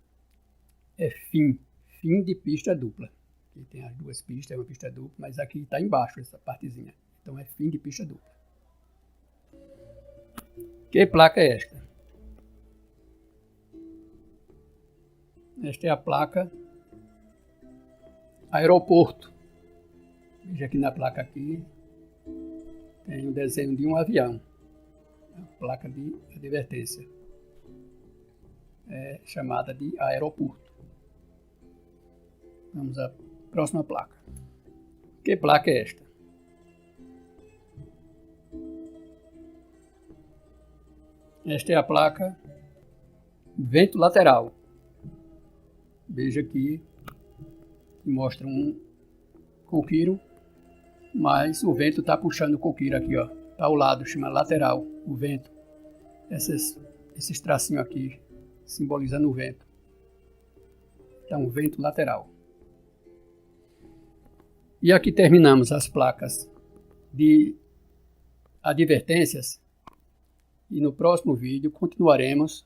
é fim de pista dupla. Aqui tem as duas pistas, é uma pista dupla, mas aqui está embaixo essa partezinha. Então é fim de pista dupla. Que placa é esta? Esta é a placa aeroporto. Veja aqui na placa aqui, tem o desenho de um avião. A placa de advertência. É chamada de aeroporto. Vamos à próxima placa. Que placa é esta? Esta é a placa vento lateral. Veja aqui, mostra um coqueiro, mas o vento está puxando o coqueiro aqui, ó. Está ao lado, chama lateral, o vento. Esses tracinhos aqui simbolizando o vento. Então, vento lateral. E aqui terminamos as placas de advertências E no próximo vídeo continuaremos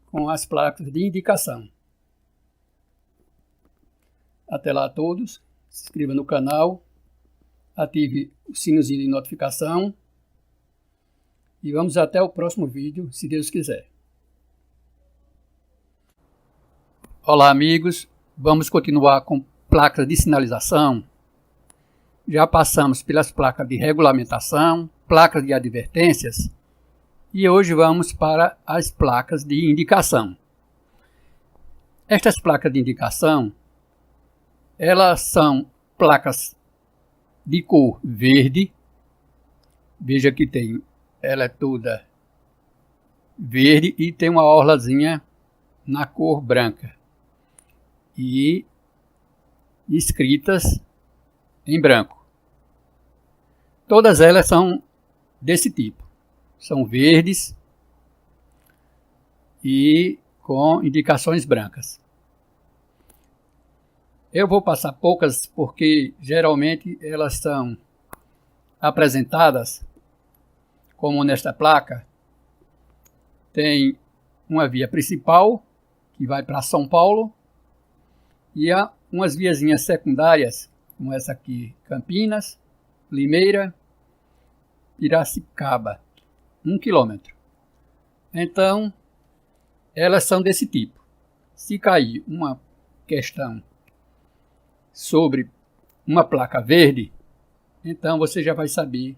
com as placas de indicação. Até lá a todos, se inscreva no canal, ative o sinozinho de notificação e vamos até o próximo vídeo, se Deus quiser. Olá amigos, vamos continuar com placas de sinalização. Já passamos pelas placas de regulamentação, placas de advertências e hoje vamos para as placas de indicação. Estas placas de indicação, elas são placas de cor verde. Veja que ela é toda verde e tem uma orlazinha na cor branca e escritas em branco. Todas elas são desse tipo, são verdes e com indicações brancas. Eu vou passar poucas porque geralmente elas são apresentadas como nesta placa. Tem uma via principal que vai para São Paulo e há umas viazinhas secundárias, como essa aqui, Campinas, Limeira, Piracicaba, 1 km. Então, elas são desse tipo. Se cair uma questão sobre uma placa verde, então você já vai saber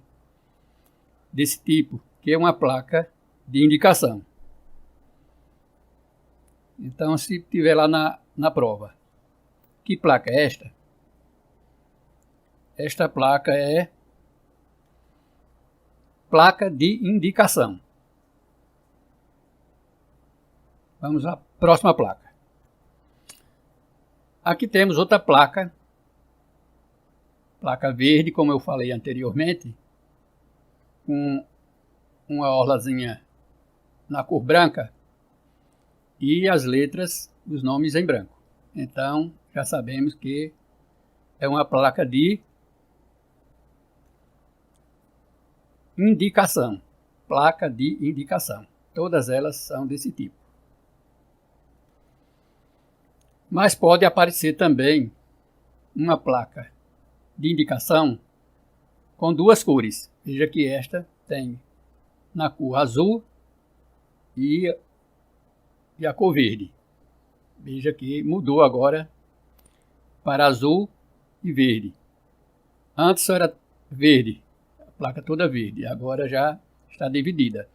desse tipo, que é uma placa de indicação. Então, se tiver lá na prova, que placa é esta? Esta placa é placa de indicação. Vamos à próxima placa. Aqui temos outra placa, placa verde, como eu falei anteriormente, com uma orlazinha na cor branca e as letras, os nomes em branco. Então, já sabemos que é uma placa de indicação. Placa de indicação. Todas elas são desse tipo. Mas pode aparecer também uma placa de indicação com duas cores. Veja que esta tem na cor azul e a cor verde. Veja que mudou agora para azul e verde. Antes só era verde, a placa toda verde. Agora já está dividida.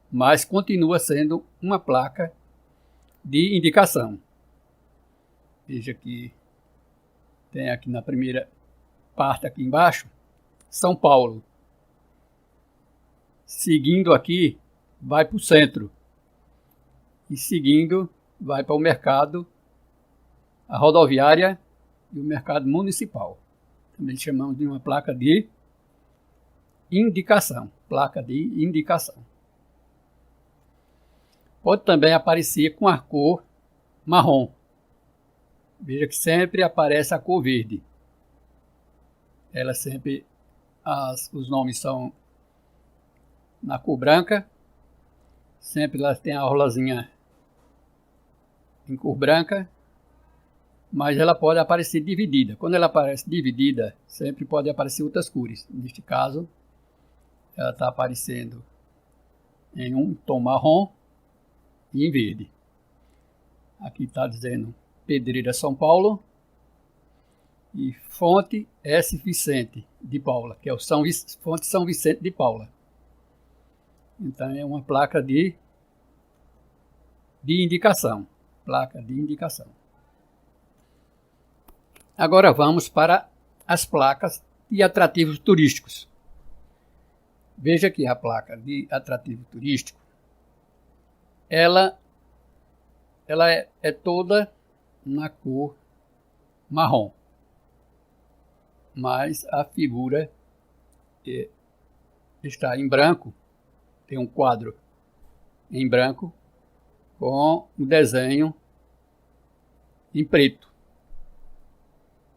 Mas continua sendo uma placa de indicação. Veja que tem aqui na primeira parte aqui embaixo, São Paulo. Seguindo aqui, vai para o centro. E seguindo, vai para o mercado, a rodoviária e o mercado municipal. Também chamamos de uma placa de indicação. Placa de indicação. Pode também aparecer com a cor marrom. Veja que sempre aparece a cor verde. Ela sempre, os nomes são na cor branca. Sempre elas têm a orlazinha em cor branca. Mas ela pode aparecer dividida. Quando ela aparece dividida, sempre pode aparecer outras cores. Neste caso, ela está aparecendo em um tom marrom e em verde. Aqui está dizendo Pedreira São Paulo e Fonte S. Vicente de Paula, que é o Fonte São Vicente de Paula. Então é uma placa de indicação. Placa de indicação. Agora vamos para as placas de atrativos turísticos. Veja que a placa de atrativo turístico, ela é toda na cor marrom, mas a figura está em branco. Tem um quadro em branco com o desenho em preto.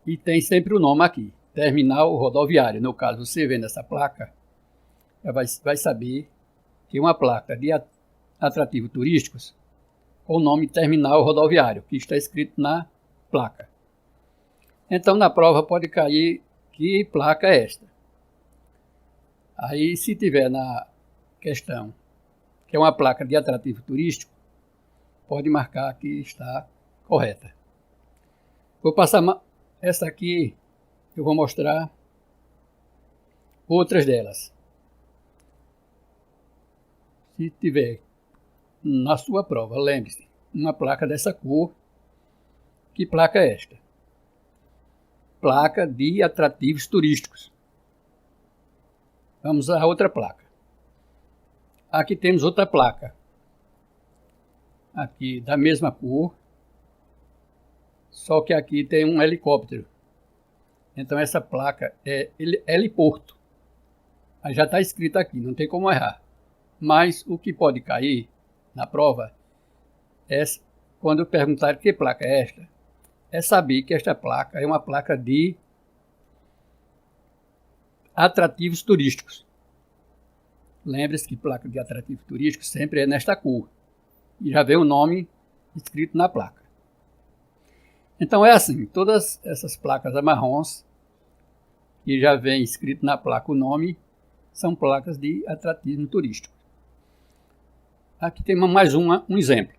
E tem sempre o nome aqui, terminal rodoviário. No caso, você vendo essa placa, vai saber que uma placa de atrativos turísticos com o nome terminal rodoviário, que está escrito na placa. Então, na prova pode cair que placa é esta. Aí, se tiver na questão que é uma placa de atrativo turístico, pode marcar que está correta. Vou passar essa aqui, eu vou mostrar outras delas. Se tiver na sua prova, lembre-se, uma placa dessa cor, que placa é esta? Placa de atrativos turísticos. Vamos à outra placa. Aqui temos outra placa. Aqui da mesma cor, só que aqui tem um helicóptero. Então essa placa é heliporto. Aí já está escrito aqui, não tem como errar. Mas o que pode cair na prova é, quando perguntar que placa é esta, é saber que esta placa é uma placa de atrativos turísticos. Lembre-se que placa de atrativo turístico sempre é nesta cor. E já vem o nome escrito na placa. Então é assim, todas essas placas marrons, que já vem escrito na placa o nome, são placas de atrativo turístico. Aqui tem mais um exemplo.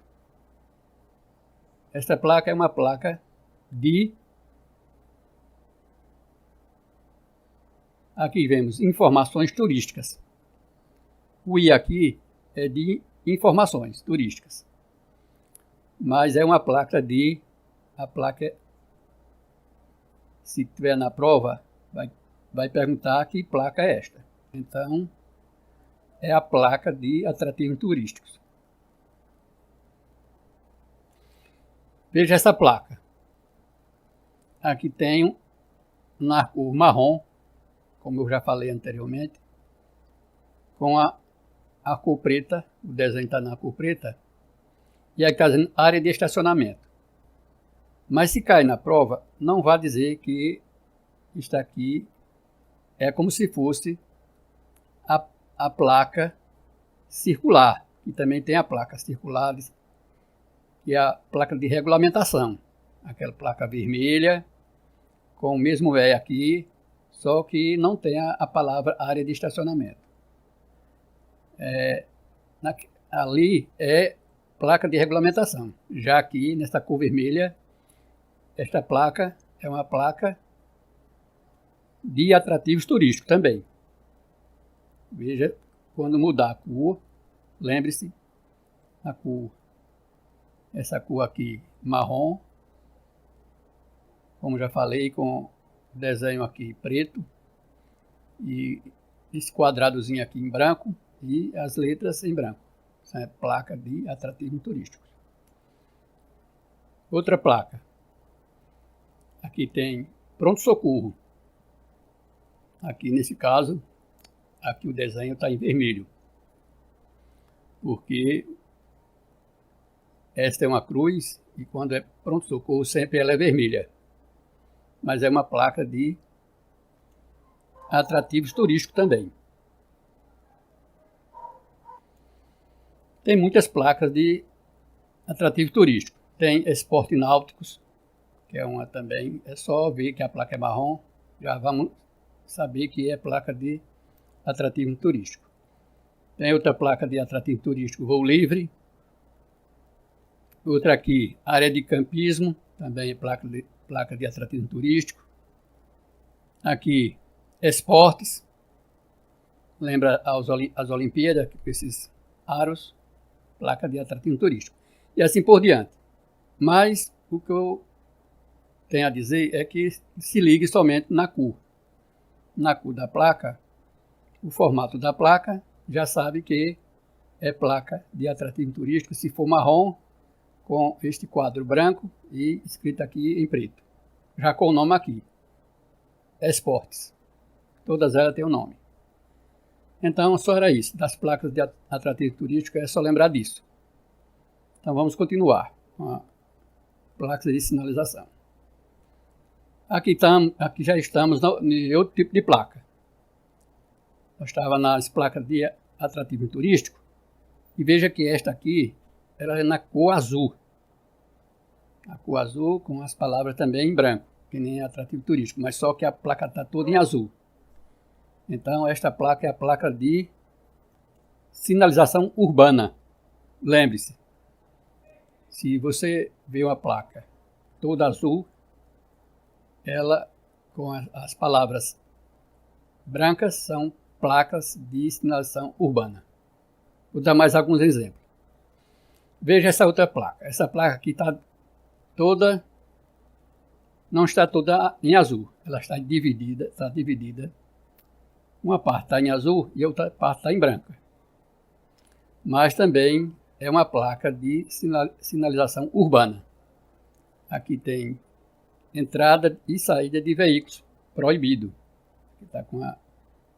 Esta placa é uma placa de... Aqui vemos informações turísticas. O I aqui é de informações turísticas. Mas é uma placa de... A placa, se tiver na prova, vai perguntar que placa é esta. Então, é a placa de atrativos turísticos. Veja essa placa. Aqui tenho na cor marrom, como eu já falei anteriormente, com a cor preta, o desenho está na cor preta, e aqui está dizendo área de estacionamento. Mas se cai na prova, não vai dizer que está aqui, é como se fosse a placa circular, que também tem a placa circular, que é a placa de regulamentação. Aquela placa vermelha, com o mesmo E aqui, só que não tem a palavra área de estacionamento. Ali é placa de regulamentação. Já aqui, nessa cor vermelha, esta placa é uma placa de atrativos turísticos também. Veja, quando mudar a cor, lembre-se, a cor, essa cor aqui marrom, como já falei, com o desenho aqui preto, e esse quadradozinho aqui em branco, e as letras em branco. Essa é placa de atrativos turísticos. Outra placa. Aqui tem pronto-socorro. Aqui nesse caso, aqui o desenho está em vermelho. Porque esta é uma cruz e quando é pronto-socorro sempre ela é vermelha. Mas é uma placa de atrativos turísticos também. Tem muitas placas de atrativos turísticos. Tem esportes náuticos, que é uma também, é só ver que a placa é marrom, já vamos saber que é placa de atrativo turístico. Tem outra placa de atrativo turístico, voo livre. Outra aqui, área de campismo, também é placa de atrativo turístico. Aqui, esportes, lembra as Olimpíadas, com esses aros, placa de atrativo turístico. E assim por diante. Mas o que eu tenho a dizer é que se ligue somente na cor. Na cor da placa, o formato da placa, já sabe que é placa de atrativo turístico, se for marrom, com este quadro branco e escrito aqui em preto. Já com o nome aqui, esportes. Todas elas têm o nome. Então, só era isso. Das placas de atrativo turístico, é só lembrar disso. Então, vamos continuar com a placa de sinalização. Aqui já estamos em outro tipo de placa. Eu estava nas placas de atrativo turístico. E veja que esta aqui, ela é na cor azul. A cor azul com as palavras também em branco, que nem é atrativo turístico, mas só que a placa está toda em azul. Então esta placa é a placa de sinalização urbana. Lembre-se, se você vê uma placa toda azul, ela com as palavras brancas são placas de sinalização urbana. Vou dar mais alguns exemplos. Veja essa outra placa. Essa placa aqui não está toda em azul. Ela está dividida. Uma parte está em azul e a outra parte está em branca. Mas também é uma placa de sinalização urbana. Aqui tem entrada e saída de veículos, proibido. Está com a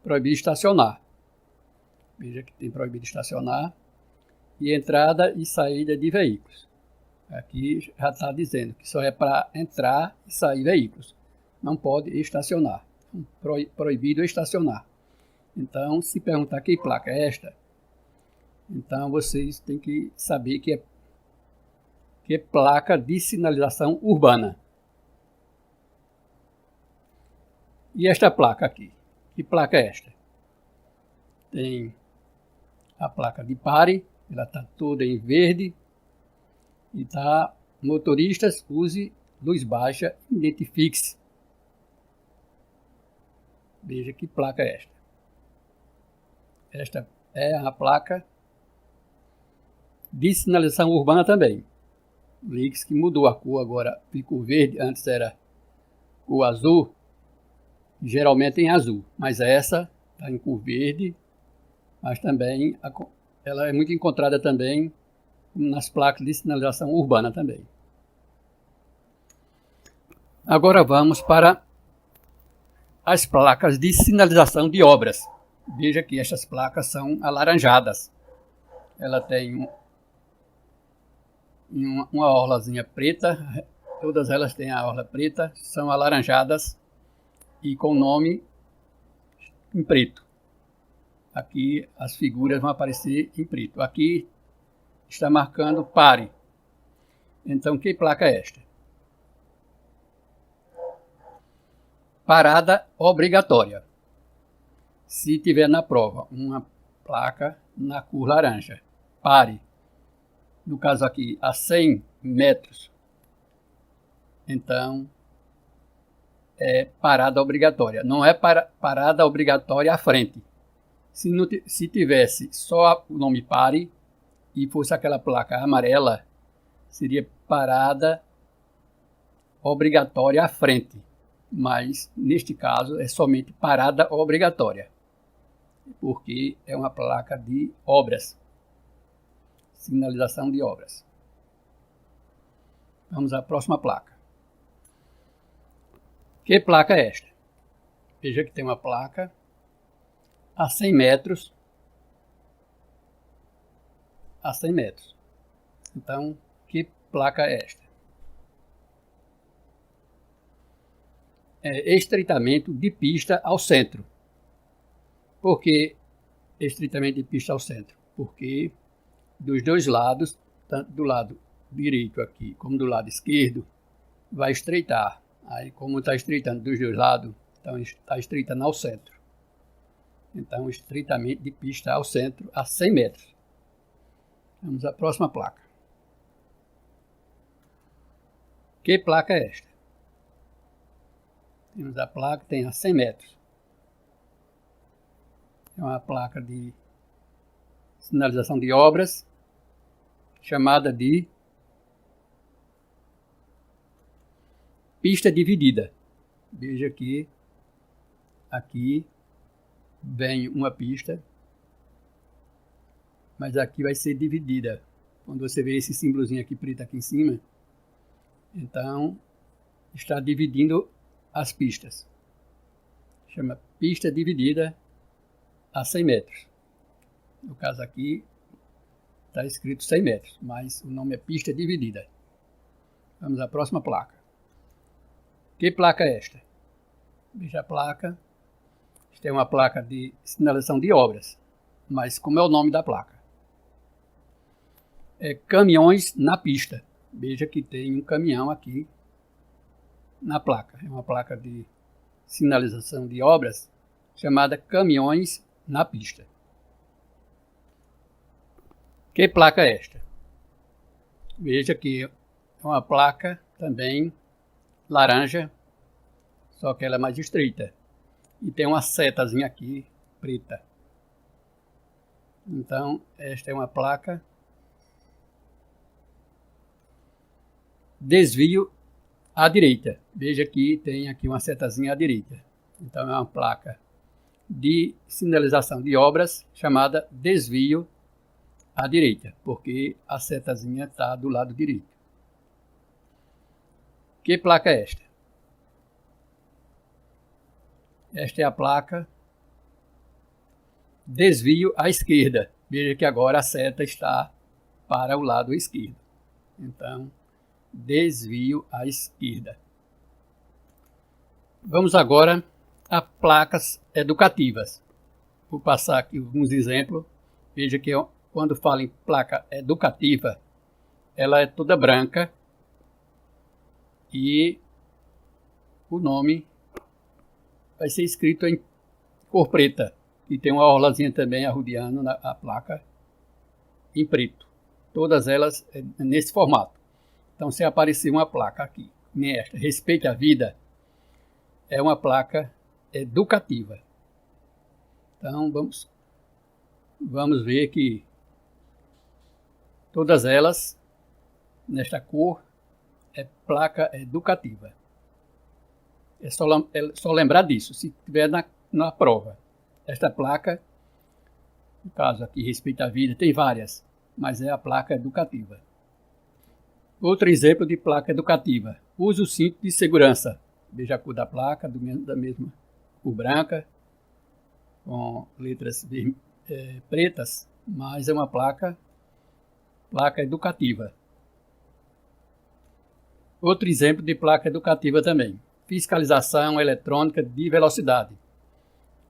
proibido estacionar. Veja que tem proibido estacionar. E entrada e saída de veículos. Aqui já está dizendo que só é para entrar e sair veículos. Não pode estacionar. Proibido estacionar. Então, se perguntar que placa é esta, então vocês têm que saber que é placa de sinalização urbana. E esta placa aqui? Que placa é esta? Tem a placa de pare, ela está toda em verde. E está: motoristas, use luz baixa, identifique-se. Veja que placa é esta. Esta é a placa de sinalização urbana também. Ligue-se que mudou a cor, agora ficou verde, antes era cor azul, geralmente em azul, mas essa está em cor verde, mas também ela é muito encontrada também nas placas de sinalização urbana também. Agora vamos para as placas de sinalização de obras. Veja que estas placas são alaranjadas. Ela tem uma orlazinha preta, todas elas têm a orla preta, são alaranjadas e com nome em preto. Aqui as figuras vão aparecer em preto. Aqui está marcando pare. Então, que placa é esta? Parada obrigatória. Se tiver na prova uma placa na cor laranja, pare. No caso aqui, a 100 metros. Então, é parada obrigatória. Não é parada obrigatória à frente. Se tivesse só o nome pare e fosse aquela placa amarela, seria parada obrigatória à frente. Mas, neste caso, é somente parada obrigatória, porque é uma placa de obras, sinalização de obras. Vamos à próxima placa. Que placa é esta? Veja que tem uma placa a 100 metros. A 100 metros. Então, que placa é esta? É estreitamento de pista ao centro. Por que estreitamento de pista ao centro? Porque dos dois lados, tanto do lado direito aqui como do lado esquerdo, vai estreitar. Aí, como está estreitando dos dois lados, então está estreitando ao centro. Então, estreitamento de pista ao centro a 100 metros. Vamos à próxima placa. Que placa é esta? Temos a placa, tem a 100 metros. É uma placa de sinalização de obras, chamada de pista dividida. Veja que aqui vem uma pista, mas aqui vai ser dividida. Quando você vê esse símbolozinho aqui preto aqui em cima, então está dividindo as pistas. Chama pista dividida a 100 metros. No caso aqui está escrito 100 metros, mas o nome é pista dividida. Vamos à próxima placa. Que placa é esta? Veja a placa. Esta é uma placa de sinalização de obras. mas como é o nome da placa? É caminhões na pista. Veja que tem um caminhão aqui na placa. É uma placa de sinalização de obras chamada caminhões na pista. Que placa é esta? Veja que é uma placa também laranja, só que ela é mais estreita. E tem uma setazinha aqui preta. Então, esta é uma placa desvio à direita. Veja que tem aqui uma setazinha à direita. Então, é uma placa de sinalização de obras chamada desvio à direita, porque a setazinha está do lado direito. Que placa é esta? Esta é a placa desvio à esquerda. Veja que agora a seta está para o lado esquerdo. Então, desvio à esquerda. Vamos agora a placas educativas. Vou passar aqui alguns exemplos. Veja que quando falo em placa educativa, ela é toda branca e o nome vai ser escrito em cor preta. E tem uma orlazinha também arrodeando a placa em preto. Todas elas nesse formato. Então, se aparecer uma placa aqui, nem esta, Respeite a Vida, é uma placa educativa. Então, vamos ver que todas elas, nesta cor, é placa educativa. É só lembrar disso, se tiver na prova. Esta placa, no caso aqui, Respeite a Vida, tem várias, mas é a placa educativa. Outro exemplo de placa educativa. Use o cinto de segurança. Veja a cor da placa, da mesma cor branca, com letras pretas, mas é uma placa educativa. Outro exemplo de placa educativa também. Fiscalização eletrônica de velocidade.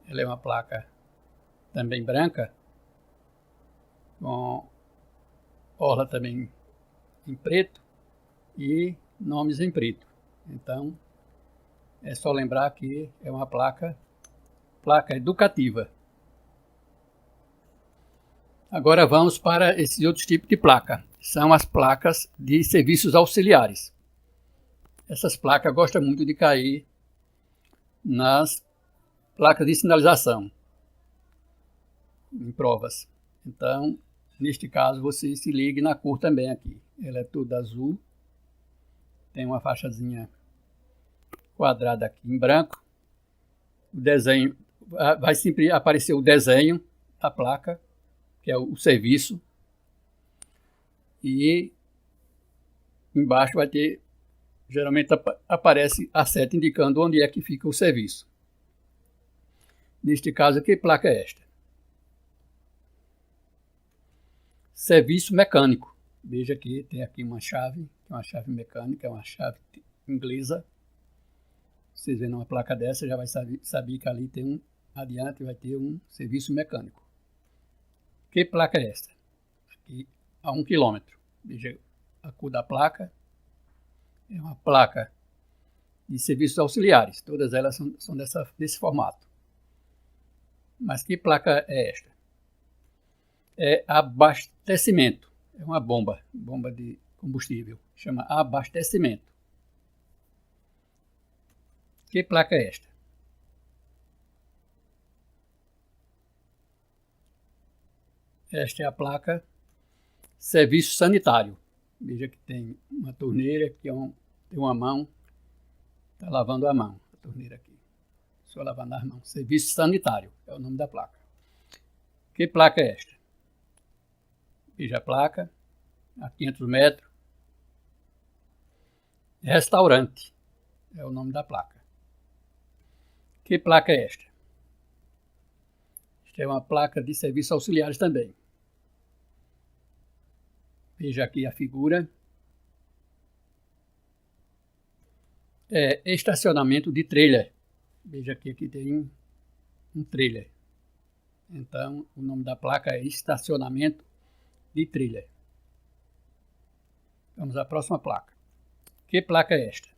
Ela é uma placa também branca, com orla também em preto e nomes em preto. Então, é só lembrar que é uma placa educativa. Agora vamos para esses outros tipos de placa. São as placas de serviços auxiliares. Essas placas gostam muito de cair nas placas de sinalização, em provas. Então, neste caso, você se ligue na cor também aqui. Ela é toda azul. Tem uma faixazinha quadrada aqui em branco. O desenho, vai sempre aparecer o desenho da placa, que é o serviço. E embaixo vai ter, geralmente aparece a seta indicando onde é que fica o serviço. Neste caso, que placa é esta? Serviço mecânico. Veja que tem aqui uma chave mecânica, é uma chave inglesa. Vocês vendo uma placa dessa, já vai saber que ali tem adiante vai ter um serviço mecânico. Que placa é esta? Aqui a 1 km. Veja a cor da placa. É uma placa de serviços auxiliares. Todas elas são desse formato. Mas que placa é esta? É abastecimento. É uma bomba de combustível. Chama abastecimento. Que placa é esta? Esta é a placa serviço sanitário. Veja que tem uma torneira, que tem uma mão, está lavando a mão, a torneira aqui. Só lavando as mãos. Serviço sanitário é o nome da placa. Que placa é esta? Veja a placa, a 500 metros. Restaurante é o nome da placa. Que placa é esta? Esta é uma placa de serviços auxiliares também. Veja aqui a figura. É estacionamento de trailer. Veja aqui tem um trailer. Então, o nome da placa é estacionamento de trailer. Vamos à próxima placa. Que placa é esta?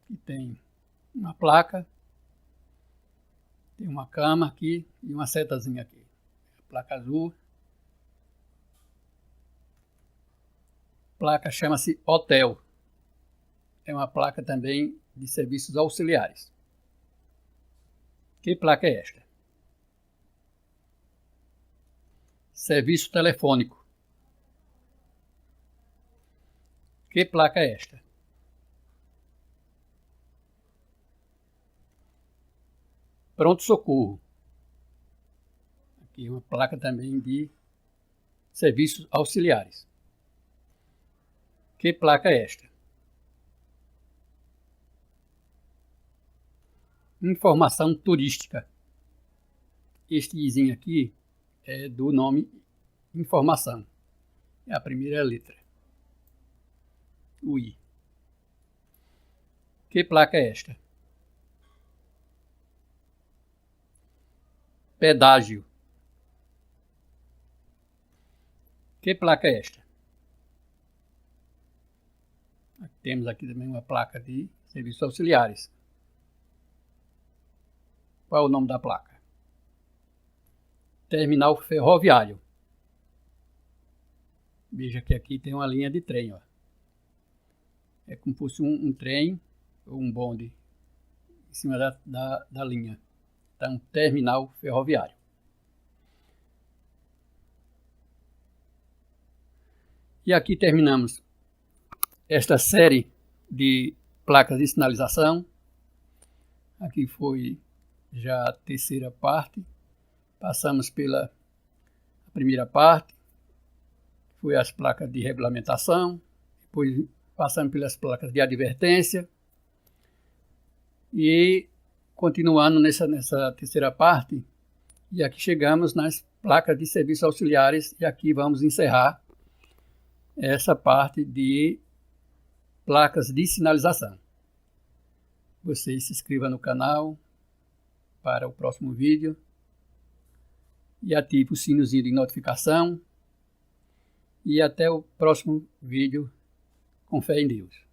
Aqui tem uma placa, tem uma cama aqui e uma setazinha aqui. Placa azul. Placa chama-se Hotel. É uma placa também de serviços auxiliares. Que placa é esta? Serviço telefônico. Que placa é esta? Pronto-socorro. Aqui uma placa também de serviços auxiliares. Que placa é esta? Informação turística. Este izinho aqui é do nome informação. É a primeira letra. O I. Que placa é esta? Pedágio. Que placa é esta? Temos aqui também uma placa de serviços auxiliares. Qual é o nome da placa? Terminal ferroviário. Veja que aqui tem uma linha de trem, ó. É como se fosse um trem ou um bonde em cima da linha. Então, terminal ferroviário. E aqui terminamos esta série de placas de sinalização. Aqui foi já a terceira parte. Passamos pela primeira parte, foi as placas de regulamentação, depois passamos pelas placas de advertência e continuando nessa terceira parte, e aqui chegamos nas placas de serviços auxiliares e aqui vamos encerrar essa parte de placas de sinalização. Você se inscreva no canal para o próximo vídeo e ative o sinozinho de notificação. E até o próximo vídeo. Com fé em Deus.